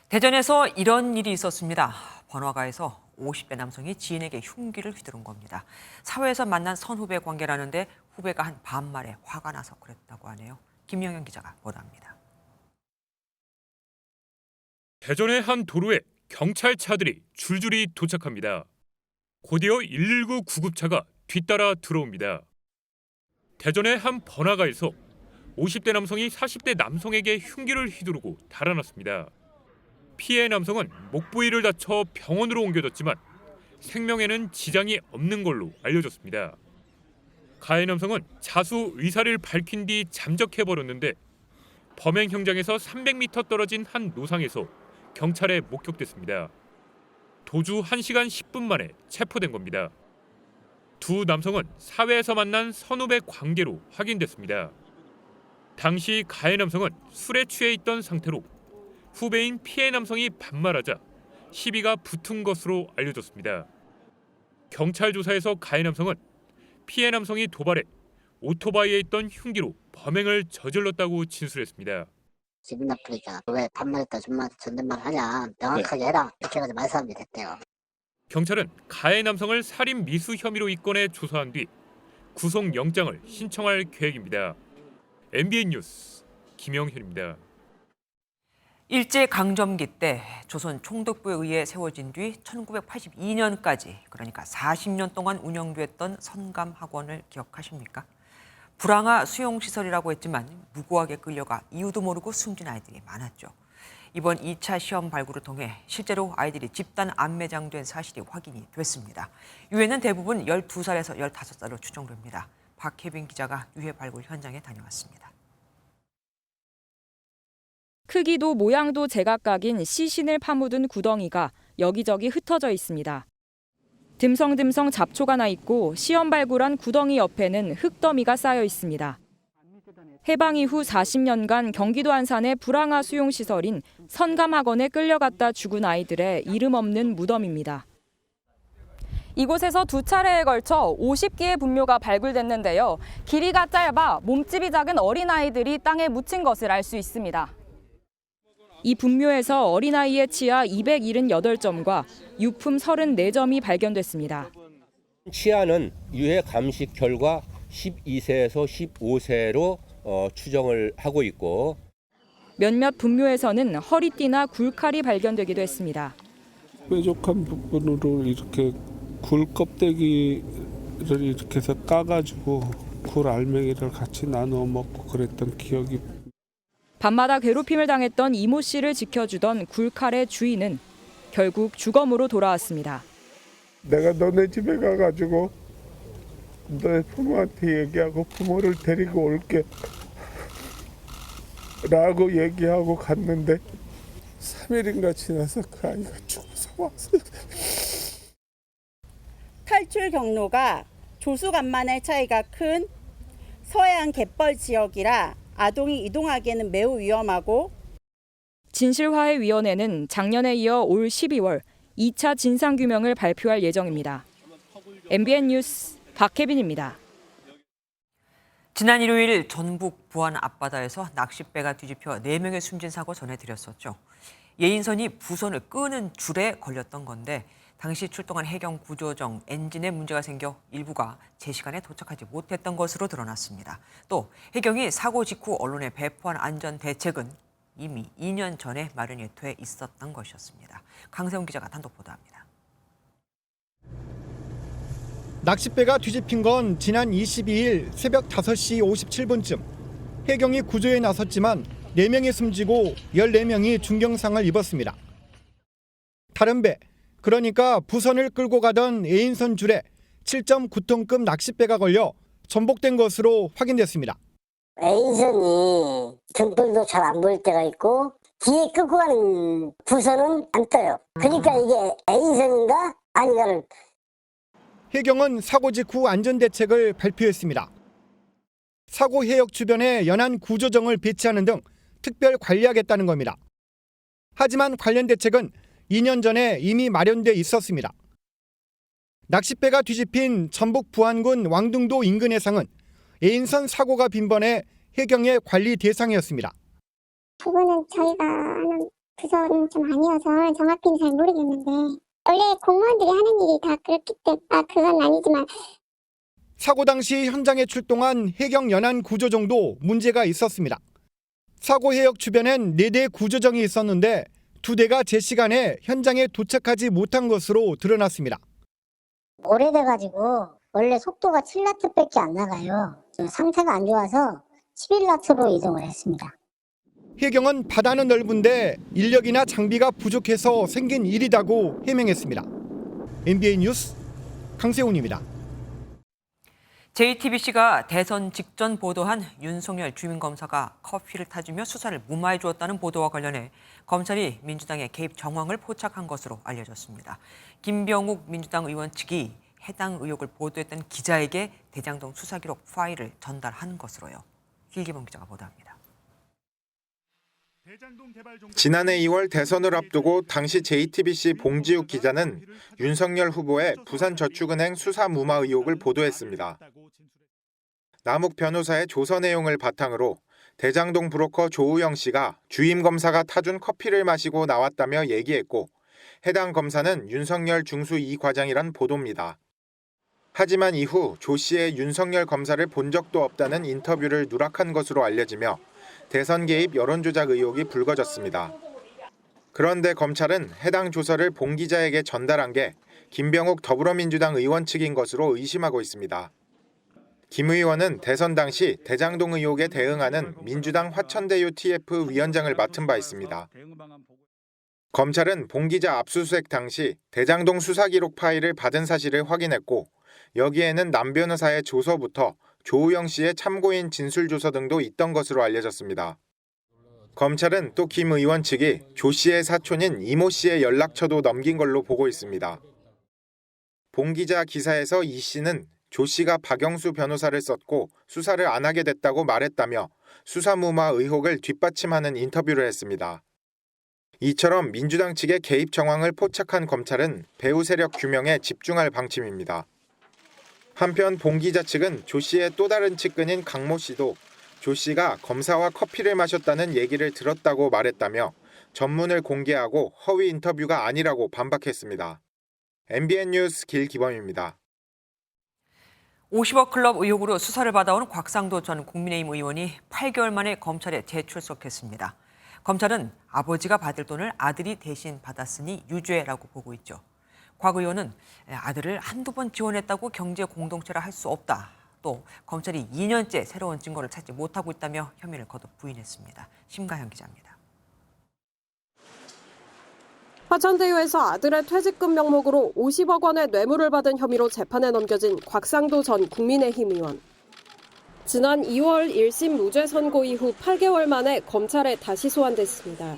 대전에서 이런 일이 있었습니다. 번화가에서 50대 남성이 지인에게 흉기를 휘두른 겁니다. 사회에서 만난 선후배 관계라는데 후배가 한 반말에 화가 나서 그랬다고 하네요. 김영현 기자가 보도합니다. 대전의 한 도로에 경찰차들이 줄줄이 도착합니다. 곧이어 119 구급차가 뒤따라 들어옵니다. 대전의 한 번화가에서 50대 남성이 40대 남성에게 흉기를 휘두르고 달아났습니다. 피해 남성은 목 부위를 다쳐 병원으로 옮겨졌지만 생명에는 지장이 없는 걸로 알려졌습니다. 가해 남성은 자수 의사를 밝힌 뒤 잠적해버렸는데 범행 현장에서 300m 떨어진 한 노상에서 경찰에 목격됐습니다. 도주 1시간 10분 만에 체포된 겁니다. 두 남성은 사회에서 만난 선후배 관계로 확인됐습니다. 당시 가해 남성은 술에 취해 있던 상태로 후배인 피해 남성이 반말하자 시비가 붙은 것으로 알려졌습니다. 경찰 조사에서 가해 남성은 피해 남성이 도발해 오토바이에 있던 흉기로 범행을 저질렀다고 진술했습니다. 기분 나쁘니까 왜 반말했다 존댓말 하냐 명확하게 해라 이렇게 해가지고 말싸움이 됐대요. 경찰은 가해 남성을 살인 미수 혐의로 입건해 조사한 뒤 구속영장을 신청할 계획입니다. MBN 뉴스 김영현입니다. 일제강점기 때 조선 총독부에 의해 세워진 뒤 1982년까지 그러니까 40년 동안 운영됐던 선감학원을 기억하십니까? 불황화 수용시설이라고 했지만 무고하게 끌려가 이유도 모르고 숨진 아이들이 많았죠. 이번 2차 시험 발굴을 통해 실제로 아이들이 집단 안매장된 사실이 확인이 됐습니다. 유해는 대부분 12살에서 15살로 추정됩니다. 박혜빈 기자가 유해 발굴 현장에 다녀왔습니다. 크기도 모양도 제각각인 시신을 파묻은 구덩이가 여기저기 흩어져 있습니다. 듬성듬성 잡초가 나 있고 시험 발굴한 구덩이 옆에는 흙더미가 쌓여 있습니다. 해방 이후 40년간 경기도 안산의 불황화 수용시설인 선감학원에 끌려갔다 죽은 아이들의 이름 없는 무덤입니다. 이곳에서 두 차례에 걸쳐 50개의 분묘가 발굴됐는데요. 길이가 짧아 몸집이 작은 어린아이들이 땅에 묻힌 것을 알 수 있습니다. 이 분묘에서 어린아이의 치아 278점과 유품 34점이 발견됐습니다. 치아는 유해 감식 결과 12세에서 15세로 추정을 하고 있고 몇몇 분묘에서는 허리띠나 굴칼이 발견되기도 했습니다. 뾰족한 부분으로 이렇게 굴 껍데기를 이렇게 해서 까가지고 굴 알맹이를 같이 나누어 먹고 그랬던 기억이. 밤마다 괴롭힘을 당했던 이모 씨를 지켜주던 굴칼의 주인은 결국 주검으로 돌아왔습니다. 내가 너네 집에 가가지고 너의 부모한테 얘기하고 부모를 데리고 올게 라고 얘기하고 갔는데 3일인가 지나서 그 아이가 죽어서 왔어요. 탈출 경로가 조수간만의 차이가 큰 서해안 갯벌 지역이라 아동이 이동하기에는 매우 위험하고 진실화해위원회는 작년에 이어 올 12월 2차 진상규명을 발표할 예정입니다. MBN 뉴스 박혜빈입니다. 지난 일요일 전북 부안 앞바다에서 낚싯배가 뒤집혀 4명의 숨진 사고 전해드렸었죠. 예인선이 부선을 끄는 줄에 걸렸던 건데 당시 출동한 해경 구조정 엔진에 문제가 생겨 일부가 제 시간에 도착하지 못했던 것으로 드러났습니다. 또 해경이 사고 직후 언론에 배포한 안전 대책은 이미 2년 전에 마련이 돼 있었던 것이었습니다. 강세훈 기자가 단독 보도합니다. 낚싯배가 뒤집힌 건 지난 22일 새벽 5시 57분쯤. 해경이 구조에 나섰지만 4명이 숨지고 14명이 중경상을 입었습니다. 다른 배, 그러니까 부선을 끌고 가던 에인선 줄에 7.9톤급 낚싯배가 걸려 전복된 것으로 확인됐습니다. 에인선이 등불도 잘 안 보일 때가 있고 뒤에 끌고 가는 부선은 안 떠요. 그러니까 이게 에인선인가 아닌가를. 해경은 사고 직후 안전대책을 발표했습니다. 사고 해역 주변에 연안 구조정을 배치하는 등 특별 관리하겠다는 겁니다. 하지만 관련 대책은 2년 전에 이미 마련돼 있었습니다. 낚싯배가 뒤집힌 전북 부안군 왕등도 인근 해상은 에인선 사고가 빈번해 해경의 관리 대상이었습니다. 그거는 저희가 아는 부서는 좀 아니어서 정확히는 잘 모르겠는데 원래 공무원들이 하는 일이 다 그렇기 때문에 그건 아니지만 사고 당시 현장에 출동한 해경 연안 구조정도 문제가 있었습니다. 사고 해역 주변엔 4대 구조정이 있었는데 2대가 제 시간에 현장에 도착하지 못한 것으로 드러났습니다. 오래돼가지고 원래 속도가 7나트밖에 안 나가요. 상태가 안 좋아서 11나트로 이동을 했습니다. 해경은 바다는 넓은데 인력이나 장비가 부족해서 생긴 일이라고 해명했습니다. MBN 뉴스 강세훈입니다. JTBC가 대선 직전 보도한 윤석열 주민검사가 커피를 타주며 수사를 무마해 주었다는 보도와 관련해 검찰이 민주당의 개입 정황을 포착한 것으로 알려졌습니다. 김병욱 민주당 의원 측이 해당 의혹을 보도했던 기자에게 대장동 수사기록 파일을 전달한 것으로요. 길기범 기자가 보도합니다. 지난해 2월 대선을 앞두고 당시 JTBC 봉지욱 기자는 윤석열 후보의 부산저축은행 수사 무마 의혹을 보도했습니다. 남욱 변호사의 조서 내용을 바탕으로 대장동 브로커 조우영 씨가 주임 검사가 타준 커피를 마시고 나왔다며 얘기했고 해당 검사는 윤석열 중수 2과장이란 보도입니다. 하지만 이후 조 씨의 윤석열 검사를 본 적도 없다는 인터뷰를 누락한 것으로 알려지며 대선 개입 여론조작 의혹이 불거졌습니다. 그런데 검찰은 해당 조서를 봉 기자에게 전달한 게 김병욱 더불어민주당 의원 측인 것으로 의심하고 있습니다. 김 의원은 대선 당시 대장동 의혹에 대응하는 민주당 화천대유 TF 위원장을 맡은 바 있습니다. 검찰은 봉 기자 압수수색 당시 대장동 수사기록 파일을 받은 사실을 확인했고 여기에는 남 변호사의 조서부터 조우영 씨의 참고인 진술조서 등도 있던 것으로 알려졌습니다. 검찰은 또 김 의원 측이 조 씨의 사촌인 이모 씨의 연락처도 넘긴 걸로 보고 있습니다. 봉 기자 기사에서 이 씨는 조 씨가 박영수 변호사를 썼고 수사를 안 하게 됐다고 말했다며 수사무마 의혹을 뒷받침하는 인터뷰를 했습니다. 이처럼 민주당 측의 개입 정황을 포착한 검찰은 배후 세력 규명에 집중할 방침입니다. 한편 봉 기자 측은 조 씨의 또 다른 측근인 강모 씨도 조 씨가 검사와 커피를 마셨다는 얘기를 들었다고 말했다며 전문을 공개하고 허위 인터뷰가 아니라고 반박했습니다. MBN 뉴스 길기범입니다. 50억 클럽 의혹으로 수사를 받아온 곽상도 전 국민의힘 의원이 8개월 만에 검찰에 재출석했습니다. 검찰은 아버지가 받을 돈을 아들이 대신 받았으니 유죄라고 보고 있죠. 곽 의원은 아들을 한두 번 지원했다고 경제 공동체라 할 수 없다. 또 검찰이 2년째 새로운 증거를 찾지 못하고 있다며 혐의를 거듭 부인했습니다. 심가현 기자입니다. 화천대유에서 아들의 퇴직금 명목으로 50억 원의 뇌물을 받은 혐의로 재판에 넘겨진 곽상도 전 국민의힘 의원. 지난 2월 1심 무죄 선고 이후 8개월 만에 검찰에 다시 소환됐습니다.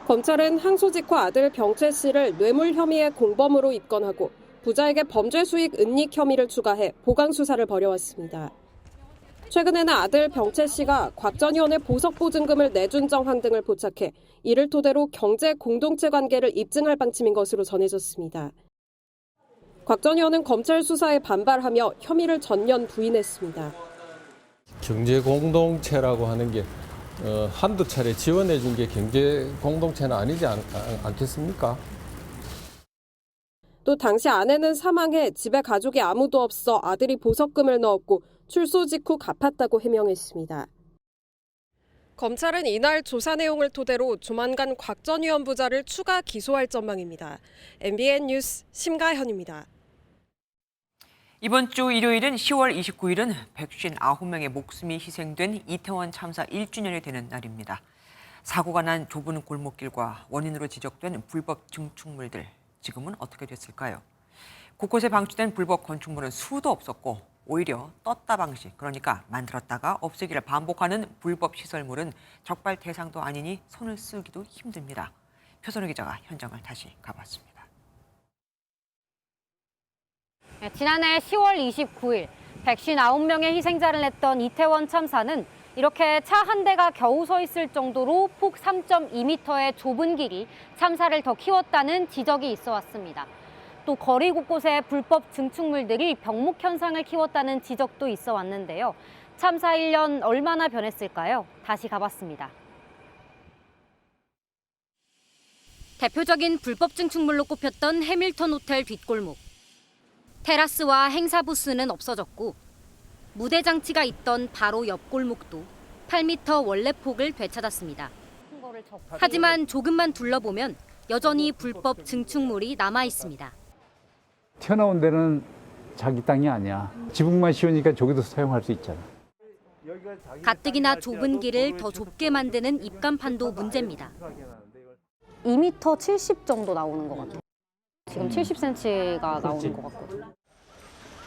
검찰은 항소 직후 아들 병채 씨를 뇌물 혐의의 공범으로 입건하고 부자에게 범죄 수익 은닉 혐의를 추가해 보강 수사를 벌여왔습니다. 최근에는 아들 병채 씨가 곽 전 의원의 보석 보증금을 내준 정황 등을 포착해 이를 토대로 경제 공동체 관계를 입증할 방침인 것으로 전해졌습니다. 곽 전 의원은 검찰 수사에 반발하며 혐의를 전면 부인했습니다. 경제 공동체라고 하는 게 한두 차례 지원해 준 게 경제 공동체는 아니지 않겠습니까? 또 당시 아내는 사망해 집에 가족이 아무도 없어 아들이 보석금을 넣었고 출소 직후 갚았다고 해명했습니다. 검찰은 이날 조사 내용을 토대로 조만간 곽 전 의원 부자를 추가 기소할 전망입니다. MBN 뉴스 심가현입니다. 이번 주 일요일은 10월 29일은 159명의 목숨이 희생된 이태원 참사 1주년이 되는 날입니다. 사고가 난 좁은 골목길과 원인으로 지적된 불법 증축물들, 지금은 어떻게 됐을까요? 곳곳에 방치된 불법 건축물은 수도 없었고 오히려 떴다 방식, 그러니까 만들었다가 없애기를 반복하는 불법 시설물은 적발 대상도 아니니 손을 쓰기도 힘듭니다. 표선우 기자가 현장을 다시 가봤습니다. 지난해 10월 29일 159명의 희생자를 냈던 이태원 참사는 이렇게 차 한 대가 겨우 서 있을 정도로 폭 3.2m의 좁은 길이 참사를 더 키웠다는 지적이 있어 왔습니다. 또 거리 곳곳에 불법 증축물들이 병목 현상을 키웠다는 지적도 있어 왔는데요. 참사 1년 얼마나 변했을까요? 다시 가봤습니다. 대표적인 불법 증축물로 꼽혔던 해밀턴 호텔 뒷골목. 테라스와 행사 부스는 없어졌고 무대 장치가 있던 바로 옆 골목도 8m 원래 폭을 되찾았습니다. 하지만 조금만 둘러보면 여전히 불법 증축물이 남아 있습니다. 튀어나온 데는 자기 땅이 아니야. 지붕만 씌우니까 저기도 사용할 수 있잖아. 가뜩이나 좁은 길을 더 좁게 만드는 입간판도 문제입니다. 2m 70 정도 나오는 것 같아요. 지금 70cm가 나오는 것 같고.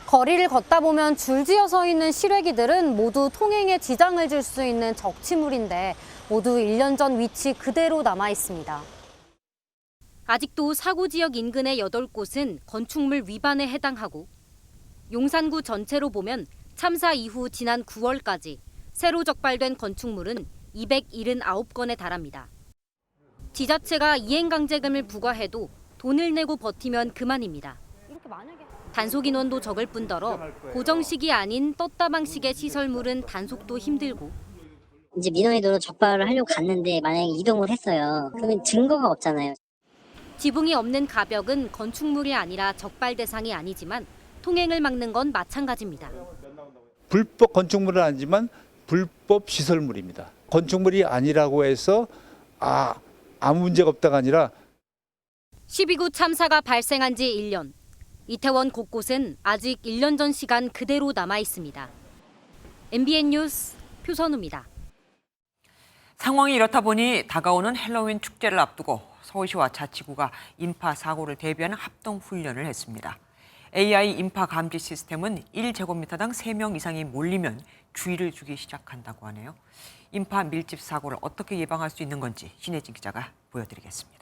거리를 걷다 보면 줄지어 서 있는 실외기들은 모두 통행에 지장을 줄 수 있는 적치물인데 모두 1년 전 위치 그대로 남아 있습니다. 아직도 사고 지역 인근의 8곳은 건축물 위반에 해당하고 용산구 전체로 보면 참사 이후 지난 9월까지 새로 적발된 건축물은 279건에 달합니다. 지자체가 이행강제금을 부과해도 돈을 내고 버티면 그만입니다. 단속 인원도 적을 뿐더러 고정식이 아닌 떴다 방식의 시설물은 단속도 힘들고 이제 민원인으로 적발을 하려고 갔는데 만약에 이동을 했어요. 그러면 증거가 없잖아요. 지붕이 없는 가벽은 건축물이 아니라 적발 대상이 아니지만 통행을 막는 건 마찬가지입니다. 불법 건축물은 아니지만 불법 시설물입니다. 건축물이 아니라고 해서 아무 문제가 없다가 아니라 12구 참사가 발생한 지 1년. 이태원 곳곳은 아직 1년 전 시간 그대로 남아 있습니다. MBN 뉴스 표선우입니다. 상황이 이렇다 보니 다가오는 헬로윈 축제를 앞두고 서울시와 자치구가 인파 사고를 대비하는 합동 훈련을 했습니다. AI 인파 감지 시스템은 1제곱미터당 3명 이상이 몰리면 주의를 주기 시작한다고 하네요. 인파 밀집 사고를 어떻게 예방할 수 있는 건지 신혜진 기자가 보여드리겠습니다.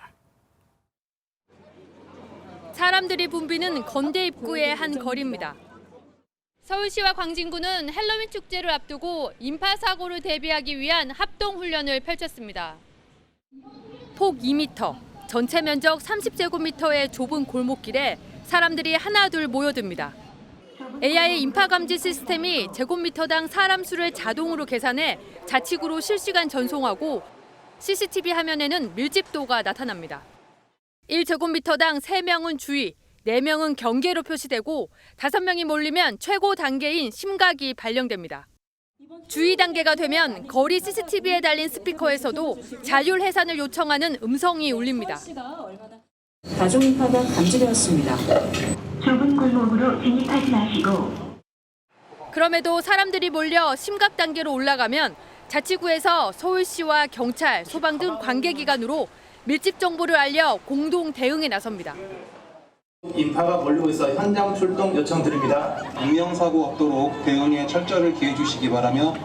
사람들이 붐비는 건대 입구의 한 거리입니다. 서울시와 광진구는 헬로윈 축제를 앞두고 인파 사고를 대비하기 위한 합동 훈련을 펼쳤습니다. 폭 2m, 전체 면적 30제곱미터의 좁은 골목길에 사람들이 하나둘 모여듭니다. AI 인파 감지 시스템이 제곱미터당 사람 수를 자동으로 계산해 자치구로 실시간 전송하고 CCTV 화면에는 밀집도가 나타납니다. 1제곱미터당 3명은 주의, 4명은 경계로 표시되고 5명이 몰리면 최고 단계인 심각이 발령됩니다. 주의 단계가 되면 거리 CCTV에 달린 스피커에서도 자율 해산을 요청하는 음성이 울립니다. 다중인파가 감지되었습니다. 좁은 골목으로 진입하지 마시고. 그럼에도 사람들이 몰려 심각 단계로 올라가면 자치구에서 서울시와 경찰, 소방 등 관계기관으로 밀집 정보를 알려 공동 대응에 나섭니다. 인파가 몰리고 있어 현장 출동 요청드립니다. 인명사고 없도록 대응에 철저를 기해 주시기 바라며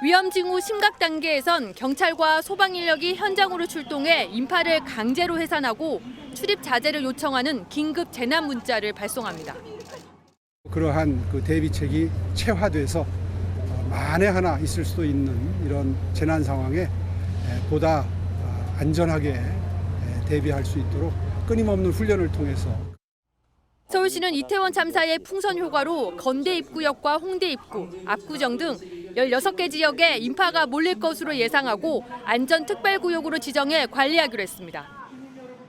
위험 징후 심각 단계에선 경찰과 소방 인력이 현장으로 출동해 인파를 강제로 해산하고 출입 자제를 요청하는 긴급 재난 문자를 발송합니다. 그러한 그 대비책이 체화돼서 만에 하나 있을 수도 있는 이런 재난 상황에 보다 안전하게 대비할 수 있도록 끊임없는 훈련을 통해서. 서울시는 이태원 참사의 풍선 효과로 건대 입구역과 홍대 입구, 압구정 등 16개 지역에 인파가 몰릴 것으로 예상하고 안전특별구역으로 지정해 관리하기로 했습니다.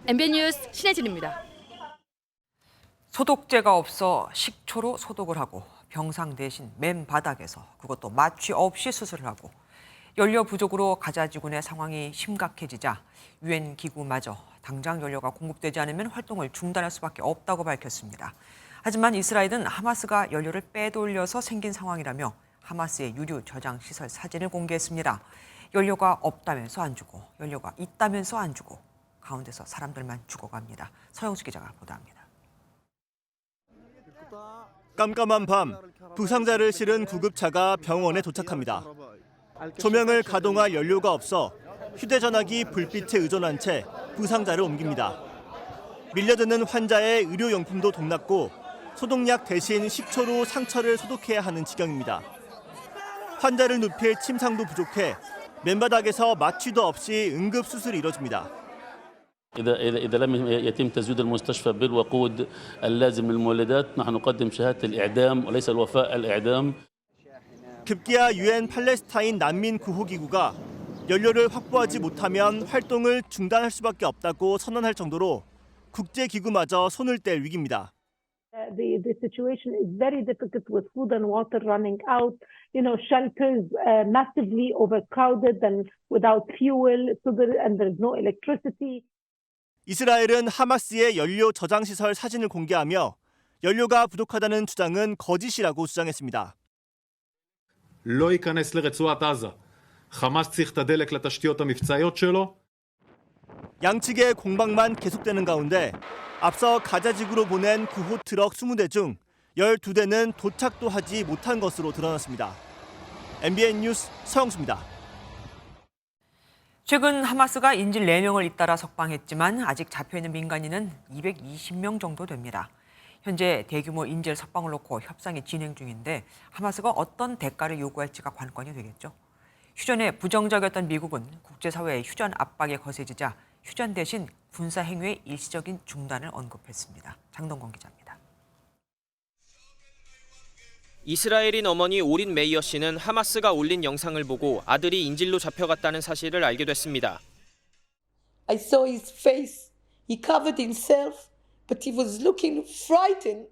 MBN 뉴스 신혜진입니다. 소독제가 없어 식초로 소독을 하고 병상 대신 맨바닥에서 그것도 마취 없이 수술을 하고 연료 부족으로 가자지군의 상황이 심각해지자 유엔 기구마저 당장 연료가 공급되지 않으면 활동을 중단할 수밖에 없다고 밝혔습니다. 하지만 이스라엘은 하마스가 연료를 빼돌려서 생긴 상황이라며 하마스의 유류 저장 시설 사진을 공개했습니다. 연료가 없다면서 안 주고 연료가 있다면서 안 주고 가운데서 사람들만 죽어갑니다. 서영수 기자가 보도합니다. 깜깜한 밤, 부상자를 실은 구급차가 병원에 도착합니다. 조명을 가동할 연료가 없어 휴대전화기 불빛에 의존한 채 부상자를 옮깁니다. 밀려드는 환자의 의료용품도 동났고 소독약 대신 식초로 상처를 소독해야 하는 지경입니다. 환자를 눕힐 침상도 부족해 맨바닥에서 마취도 없이 응급수술이 이뤄집니다. إذا لم يتم تزويد المستشفى بالوقود اللازم للمولدات نحن نقدم شهادة الإعدام وليس الوفاء الإعدام. 급기야 유엔 팔레스타인 난민 구호기구가 연료를 확보하지 못하면 활동을 중단할 수밖에 없다고 선언할 정도로 국제기구마저 손을 뗄 위기입니다. The situation is very difficult with food and water running out. Shelters massively overcrowded and without fuel, and there's no electricity. 이스라엘은 하마스의 연료 저장 시설 사진을 공개하며 연료가 부족하다는 주장은 거짓이라고 주장했습니다. לא ייכנס לרצועת עזה. חמאס צריך את הדלק לתשתיות המבצעיות שלו. 양측의 공방만 계속되는 가운데 앞서 가자지구로 보낸 구호 트럭 20대 중 12대는 도착도 하지 못한 것으로 드러났습니다. MBN 뉴스 서영수입니다. 최근 하마스가 인질 4명을 잇따라 석방했지만 아직 잡혀있는 민간인은 220명 정도 됩니다. 현재 대규모 인질 석방을 놓고 협상이 진행 중인데 하마스가 어떤 대가를 요구할지가 관건이 되겠죠. 휴전에 부정적이었던 미국은 국제사회의 휴전 압박에 거세지자 휴전 대신 군사 행위의 일시적인 중단을 언급했습니다. 장동건 기자입니다. 이스라엘인 어머니 오린 메이어 씨는 하마스가 올린 영상을 보고 아들이 인질로 잡혀갔다는 사실을 알게 됐습니다. I saw his face. He covered himself, but he was looking frightened.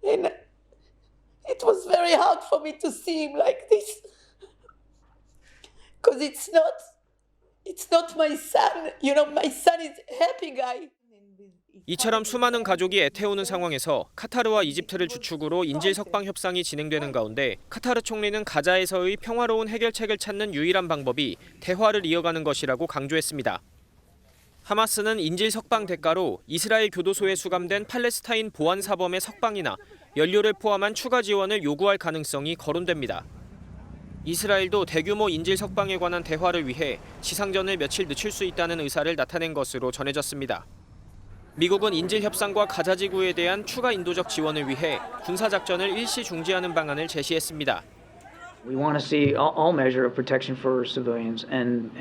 And it was very hard for me to see him like this. Because it's not my son. My son is a happy guy. 이처럼 수많은 가족이 애태우는 상황에서 카타르와 이집트를 주축으로 인질 석방 협상이 진행되는 가운데 카타르 총리는 가자에서의 평화로운 해결책을 찾는 유일한 방법이 대화를 이어가는 것이라고 강조했습니다. 하마스는 인질 석방 대가로 이스라엘 교도소에 수감된 팔레스타인 보안 사범의 석방이나 연료를 포함한 추가 지원을 요구할 가능성이 거론됩니다. 이스라엘도 대규모 인질 석방에 관한 대화를 위해 지상전을 며칠 늦출 수 있다는 의사를 나타낸 것으로 전해졌습니다. 미국은 인질 협상과 가자지구에 대한 추가 인도적 지원을 위해 군사작전을 일시 중지하는 방안을 제시했습니다. We want to see all measure of protection for civilians and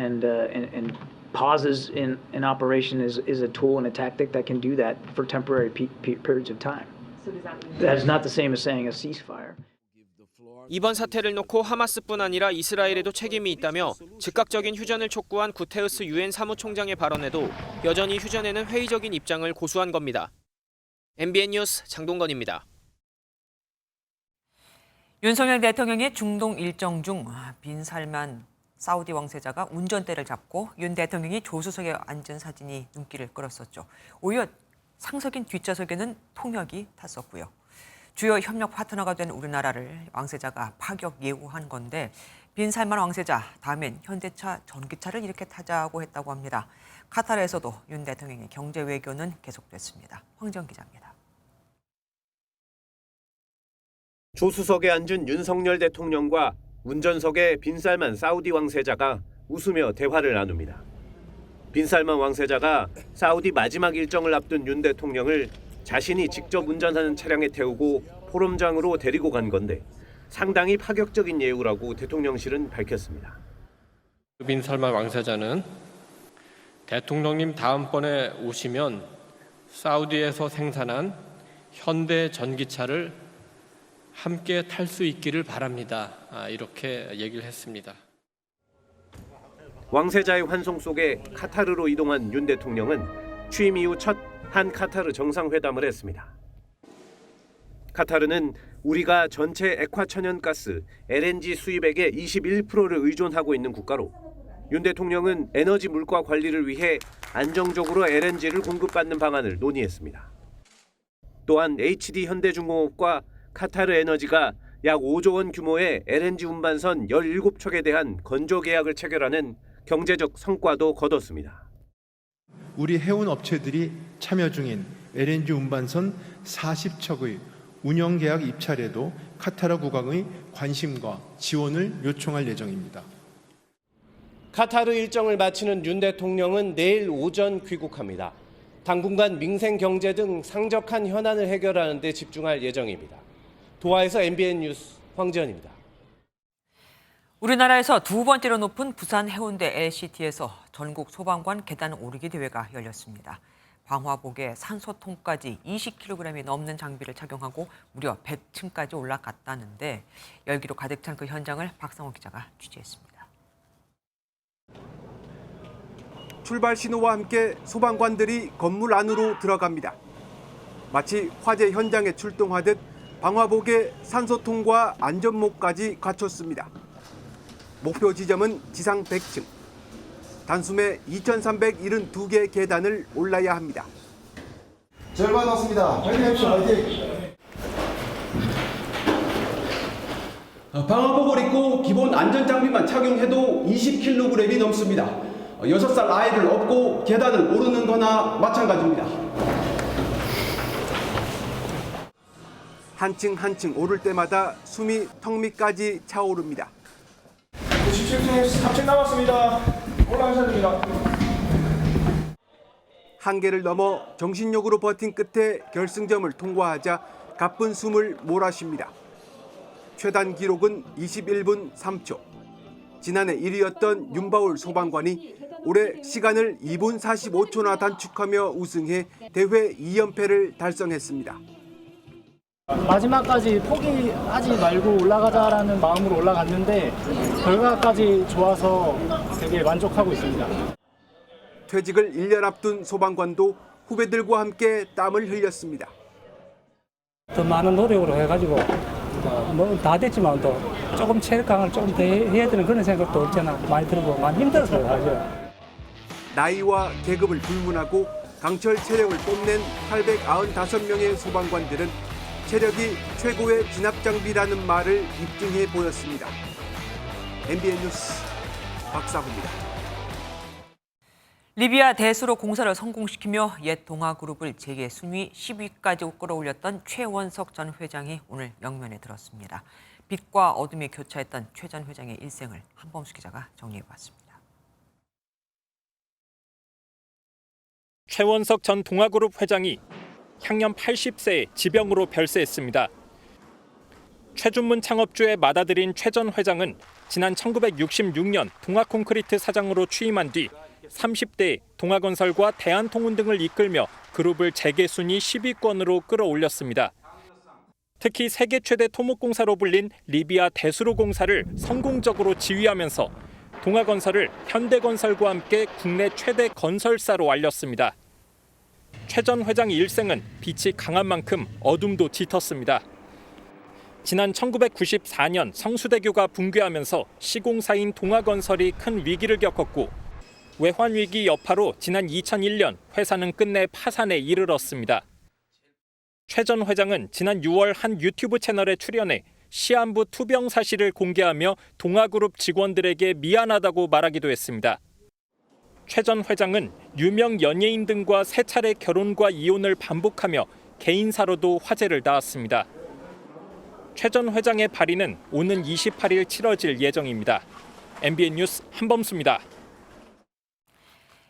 pauses in operation is a tool and a tactic that can do that for temporary periods of time. That is not the same as saying a ceasefire. 이번 사태를 놓고 하마스뿐 아니라 이스라엘에도 책임이 있다며 즉각적인 휴전을 촉구한 구테르스 유엔 사무총장의 발언에도 여전히 휴전에는 회의적인 입장을 고수한 겁니다. MBN 뉴스 장동건입니다. 윤석열 대통령의 중동 일정 중 빈살만 사우디 왕세자가 운전대를 잡고 윤 대통령이 조수석에 앉은 사진이 눈길을 끌었었죠. 오히려 상석인 뒷좌석에는 통역이 탔었고요. 주요 협력 파트너가 된 우리나라를 왕세자가 파격 예우한 건데 빈살만 왕세자 다음엔 현대차 전기차를 이렇게 타자고 했다고 합니다. 카타르에서도 윤 대통령의 경제 외교는 계속됐습니다. 황정 기자입니다. 조수석에 앉은 윤석열 대통령과 운전석에 빈살만 사우디 왕세자가 웃으며 대화를 나눕니다. 빈살만 왕세자가 사우디 마지막 일정을 앞둔 윤 대통령을 자신이 직접 운전하는 차량에 태우고 포럼장으로 데리고 간 건데 상당히 파격적인 예우라고 대통령실은 밝혔습니다. 빈살만 왕세자는 대통령님 다음번에 오시면 사우디에서 생산한 현대 전기차를 함께 탈 수 있기를 바랍니다. 이렇게 얘기를 했습니다. 왕세자의 환송 속에 카타르로 이동한 윤 대통령은 취임 이후 첫 한 카타르 정상회담을 했습니다. 카타르는 우리가 전체 액화천연가스 LNG 수입액의 21%를 의존하고 있는 국가로 윤 대통령은 에너지 물가 관리를 위해 안정적으로 LNG를 공급받는 방안을 논의했습니다. 또한 HD 현대중공업과 카타르 에너지가 약 5조 원 규모의 LNG 운반선 17척에 대한 건조 계약을 체결하는 경제적 성과도 거뒀습니다. 우리 해운 업체들이 참여 중인 LNG 운반선 40척의 운영 계약 입찰에도 카타르 국왕의 관심과 지원을 요청할 예정입니다. 카타르 일정을 마치는 윤 대통령은 내일 오전 귀국합니다. 당분간 민생 경제 등 상적한 현안을 해결하는 데 집중할 예정입니다. 도하에서 MBN 뉴스 황지연입니다. 우리나라에서 두 번째로 높은 부산 해운대 LCT에서 전국 소방관 계단 오르기 대회가 열렸습니다. 방화복에 산소통까지 20kg이 넘는 장비를 착용하고 무려 100층까지 올라갔다는데 열기로 가득 찬 그 현장을 박상호 기자가 취재했습니다. 출발 신호와 함께 소방관들이 건물 안으로 들어갑니다. 마치 화재 현장에 출동하듯 방화복에 산소통과 안전모까지 갖췄습니다. 목표 지점은 지상 100층. 단숨에 2,372개 계단을 올라야 합니다. 절반 왔습니다. 화이팅 합시다. 화이팅! 방화복을 입고 기본 안전장비만 착용해도 20kg이 넘습니다. 6살 아이를 업고 계단을 오르는 거나 마찬가지입니다. 한 층 한 층 오를 때마다 숨이 턱 밑까지 차오릅니다. 97층에 3층 남았습니다. 올라가셔야 됩니다. 한계를 넘어 정신력으로 버틴 끝에 결승점을 통과하자 가쁜 숨을 몰아쉽니다. 최단 기록은 21분 3초. 지난해 1위였던 윤바울 소방관이 올해 시간을 2분 45초나 단축하며 우승해 대회 2연패를 달성했습니다. 마지막까지 포기하지 말고 올라가자라는 마음으로 올라갔는데 결과까지 좋아서 되게 만족하고 있습니다. 퇴직을 1년 앞둔 소방관도 후배들과 함께 땀을 흘렸습니다. 더 많은 노력으로 해가지고 뭐 다 됐지만 또 조금 체력 강화를 조금 더 해야 되는 그런 생각도 없잖아. 많이 들고 많이 힘들었어요 사실. 나이와 계급을 불문하고 강철 체력을 뽐낸 895명의 소방관들은 체력이 최고의 진압장비라는 말을 입증해 보였습니다. MBN 뉴스 박사훈입니다. 리비아 대수로 공사를 성공시키며 옛 동아그룹을 재계 순위 10위까지 끌어올렸던 최원석 전 회장이 오늘 영면에 들었습니다. 빛과 어둠이 교차했던 최 전 회장의 일생을 한범수 기자가 정리해봤습니다. 최원석 전 동아그룹 회장이 향년 80세에 지병으로 별세했습니다. 최준문 창업주의 맏아들인 최 전 회장은 지난 1966년 동아콘크리트 사장으로 취임한 뒤 30대 동아건설과 대한통운 등을 이끌며 그룹을 재계 순위 10위권으로 끌어올렸습니다. 특히 세계 최대 토목공사로 불린 리비아 대수로 공사를 성공적으로 지휘하면서 동아건설을 현대건설과 함께 국내 최대 건설사로 알렸습니다. 최 전 회장의 일생은 빛이 강한 만큼 어둠도 짙었습니다. 지난 1994년 성수대교가 붕괴하면서 시공사인 동아건설이 큰 위기를 겪었고 외환위기 여파로 지난 2001년 회사는 끝내 파산에 이르렀습니다. 최 전 회장은 지난 6월 한 유튜브 채널에 출연해 시한부 투병 사실을 공개하며 동아그룹 직원들에게 미안하다고 말하기도 했습니다. 최 전 회장은 유명 연예인 등과 세 차례 결혼과 이혼을 반복하며 개인사로도 화제를 낳았습니다. 최 전 회장의 발의는 오는 28일 치러질 예정입니다. MBN 뉴스 한범수입니다.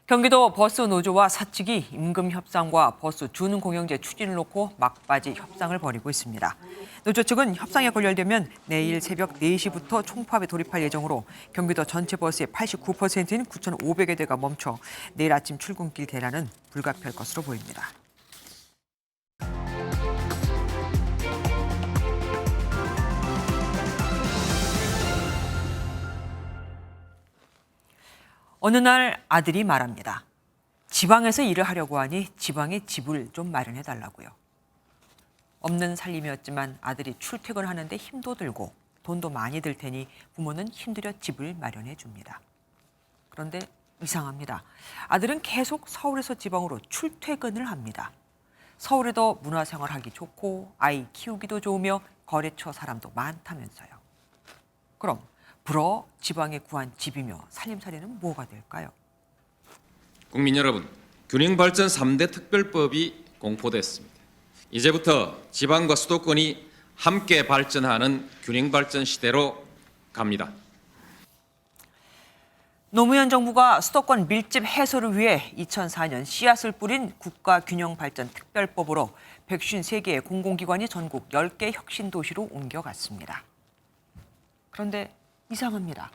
경기도 버스 노조와 사측이 임금 협상과 버스 주능 공영제 추진을 놓고 막바지 협상을 벌이고 있습니다. 노조 측은 협상에 걸려되면 내일 새벽 4시부터 총파업에 돌입할 예정으로 경기도 전체 버스의 89%인 9,500여 대가 멈춰 내일 아침 출근길 대란은 불가피할 것으로 보입니다. 어느 날 아들이 말합니다. 지방에서 일을 하려고 하니 지방에 집을 좀 마련해 달라고요. 없는 살림이었지만 아들이 출퇴근하는데 힘도 들고 돈도 많이 들 테니 부모는 힘들여 집을 마련해 줍니다. 그런데 이상합니다. 아들은 계속 서울에서 지방으로 출퇴근을 합니다. 서울에 더 문화생활하기 좋고 아이 키우기도 좋으며 거래처 사람도 많다면서요. 그럼 불어 지방에 구한 집이며 살림살이는 뭐가 될까요? 국민 여러분, 균형발전 3대 특별법이 공포됐습니다. 이제부터 지방과 수도권이 함께 발전하는 균형발전 시대로 갑니다. 노무현 정부가 수도권 밀집 해소를 위해 2004년 씨앗을 뿌린 국가균형발전특별법으로 153개의 공공기관이 전국 10개 혁신도시로 옮겨갔습니다. 그런데 이상합니다.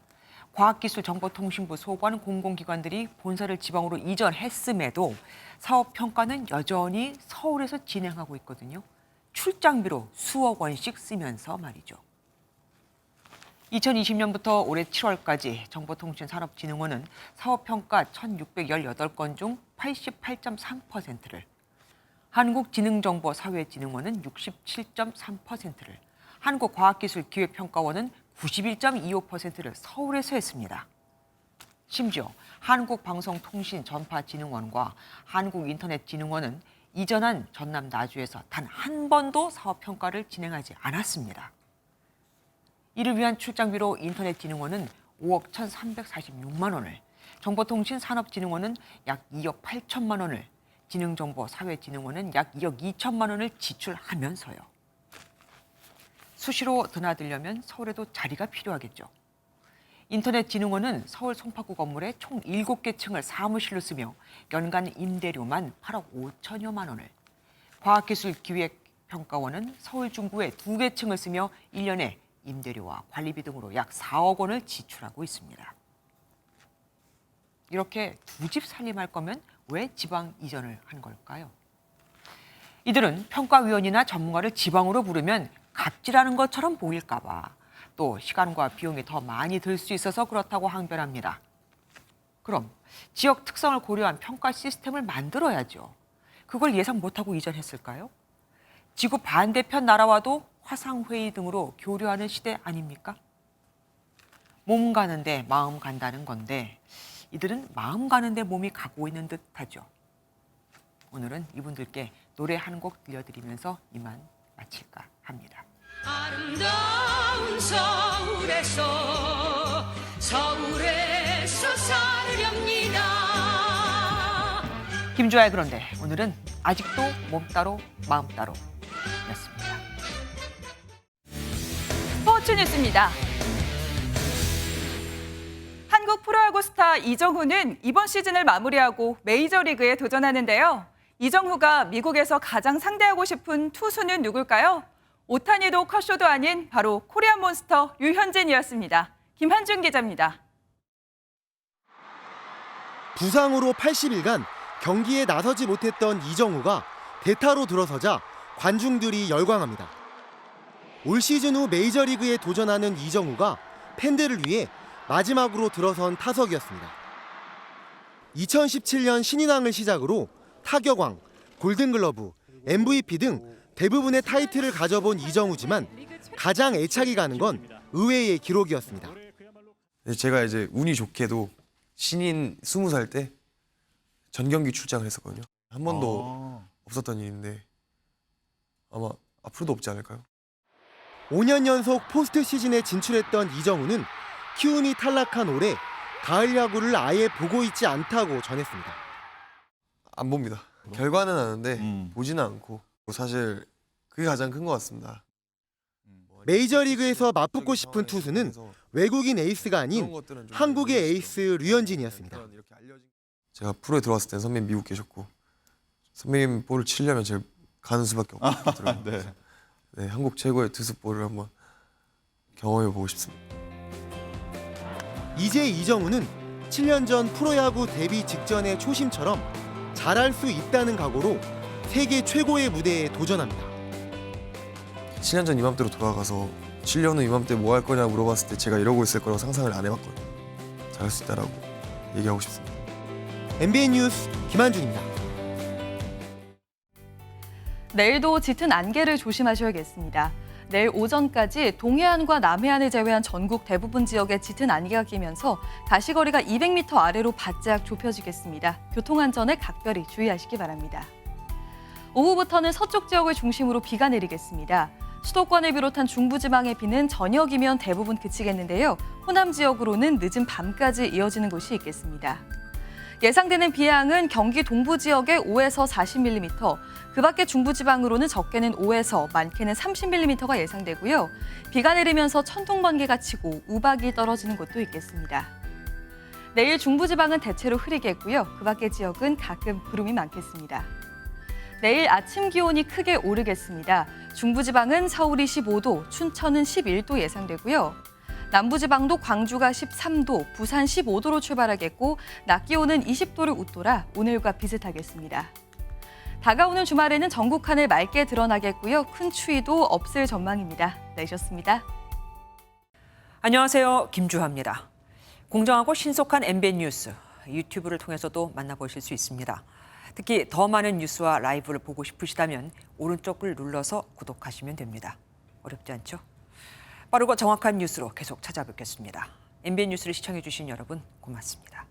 과학기술정보통신부 소관 공공기관들이 본사를 지방으로 이전했음에도 사업평가는 여전히 서울에서 진행하고 있거든요. 출장비로 수억 원씩 쓰면서 말이죠. 2020년부터 올해 7월까지 정보통신산업진흥원은 사업평가 1,618건 중 88.3%를, 한국지능정보사회진흥원은 67.3%를, 한국과학기술기획평가원은 91.25%를 서울에서 했습니다. 심지어 한국방송통신전파진흥원과 한국인터넷진흥원은 이전한 전남 나주에서 단 한 번도 사업평가를 진행하지 않았습니다. 이를 위한 출장비로 인터넷진흥원은 5억 1,346만 원을, 정보통신산업진흥원은 약 2억 8천만 원을, 지능정보사회진흥원은 약 2억 2천만 원을 지출하면서요. 수시로 드나들려면 서울에도 자리가 필요하겠죠. 인터넷진흥원은 서울 송파구 건물에 총 7개 층을 사무실로 쓰며 연간 임대료만 8억 5천여만 원을, 과학기술기획평가원은 서울 중구에 2개 층을 쓰며 1년에 임대료와 관리비 등으로 약 4억 원을 지출하고 있습니다. 이렇게 두 집 살림할 거면 왜 지방 이전을 한 걸까요? 이들은 평가위원이나 전문가를 지방으로 부르면 갑질하는 것처럼 보일까 봐, 또 시간과 비용이 더 많이 들 수 있어서 그렇다고 항변합니다. 그럼 지역 특성을 고려한 평가 시스템을 만들어야죠. 그걸 예상 못하고 이전했을까요? 지구 반대편 나라와도 화상회의 등으로 교류하는 시대 아닙니까? 몸 가는데 마음 간다는 건데 이들은 마음 가는데 몸이 가고 있는 듯하죠. 오늘은 이분들께 노래 한 곡 들려드리면서 이만 마칠까 합니다. 아름다운 서울에서 살렵니다. 김주아의 그런데 오늘은 아직도 몸 따로 마음 따로 였습니다. 스포츠 뉴스입니다. 한국 프로야구 스타 이정후는 이번 시즌을 마무리하고 메이저리그에 도전하는데요. 이정후가 미국에서 가장 상대하고 싶은 투수는 누굴까요? 오타니도 컷쇼도 아닌 바로 코리안 몬스터 류현진이었습니다. 김한준 기자입니다. 부상으로 80일간 경기에 나서지 못했던 이정후가 대타로 들어서자 관중들이 열광합니다. 올 시즌 후 메이저리그에 도전하는 이정후가 팬들을 위해 마지막으로 들어선 타석이었습니다. 2017년 신인왕을 시작으로 타격왕, 골든글러브, MVP 등 대부분의 타이틀을 가져본 이정후지만 가장 애착이 가는 건 의외의 기록이었습니다. 제가 이제 운이 좋게도 신인 20살 때 전경기 출장을 했었거든요. 한 번도 없었던 일인데 아마 앞으로도 없지 않을까요? 5년 연속 포스트 시즌에 진출했던 이정후는 키움이 탈락한 올해 가을 야구를 아예 보고 있지 않다고 전했습니다. 안 봅니다. 결과는 아는데 보지는 않고 사실 그게 가장 큰 것 같습니다. 메이저리그에서 맞붙고 싶은 투수는 외국인 에이스가 아닌 한국의 에이스 류현진이었습니다. 제가 프로에 들어왔을 때 선배님 미국 계셨고 선배님 볼을 치려면 제가 가는 수밖에 없더라고요. 네, 한국 최고의 투수 볼을 한번 경험해보고 싶습니다. 이제 이정후는 7년 전 프로야구 데뷔 직전의 초심처럼 잘할 수 있다는 각오로 세계 최고의 무대에 도전합니다. 7년 전 이맘때로 돌아가서 7년 후 이맘때 뭐 할 거냐 물어봤을 때 제가 이러고 있을 거라고 상상을 안 해봤거든요. 잘할 수 있다라고 얘기하고 싶습니다. MBN 뉴스 김한중입니다. 내일도 짙은 안개를 조심하셔야겠습니다. 내일 오전까지 동해안과 남해안을 제외한 전국 대부분 지역에 짙은 안개가 끼면서 가시거리가 200m 아래로 바짝 좁혀지겠습니다. 교통안전에 각별히 주의하시기 바랍니다. 오후부터는 서쪽 지역을 중심으로 비가 내리겠습니다. 수도권을 비롯한 중부지방의 비는 저녁이면 대부분 그치겠는데요. 호남 지역으로는 늦은 밤까지 이어지는 곳이 있겠습니다. 예상되는 비양은 경기 동부 지역에 5에서 40mm, 그 밖에 중부지방으로는 적게는 5에서 많게는 30mm가 예상되고요. 비가 내리면서 천둥 번개가 치고 우박이 떨어지는 곳도 있겠습니다. 내일 중부지방은 대체로 흐리겠고요. 그 밖의 지역은 가끔 구름이 많겠습니다. 내일 아침 기온이 크게 오르겠습니다. 중부지방은 서울이 15도, 춘천은 11도 예상되고요. 남부지방도 광주가 13도, 부산 15도로 출발하겠고 낮 기온은 20도를 웃돌아 오늘과 비슷하겠습니다. 다가오는 주말에는 전국 하늘 맑게 드러나겠고요. 큰 추위도 없을 전망입니다. 내셨습니다. 안녕하세요. 김주하입니다. 공정하고 신속한 MBN 뉴스, 유튜브를 통해서도 만나보실 수 있습니다. 특히 더 많은 뉴스와 라이브를 보고 싶으시다면 오른쪽을 눌러서 구독하시면 됩니다. 어렵지 않죠? 빠르고 정확한 뉴스로 계속 찾아뵙겠습니다. MBN 뉴스를 시청해 주신 여러분 고맙습니다.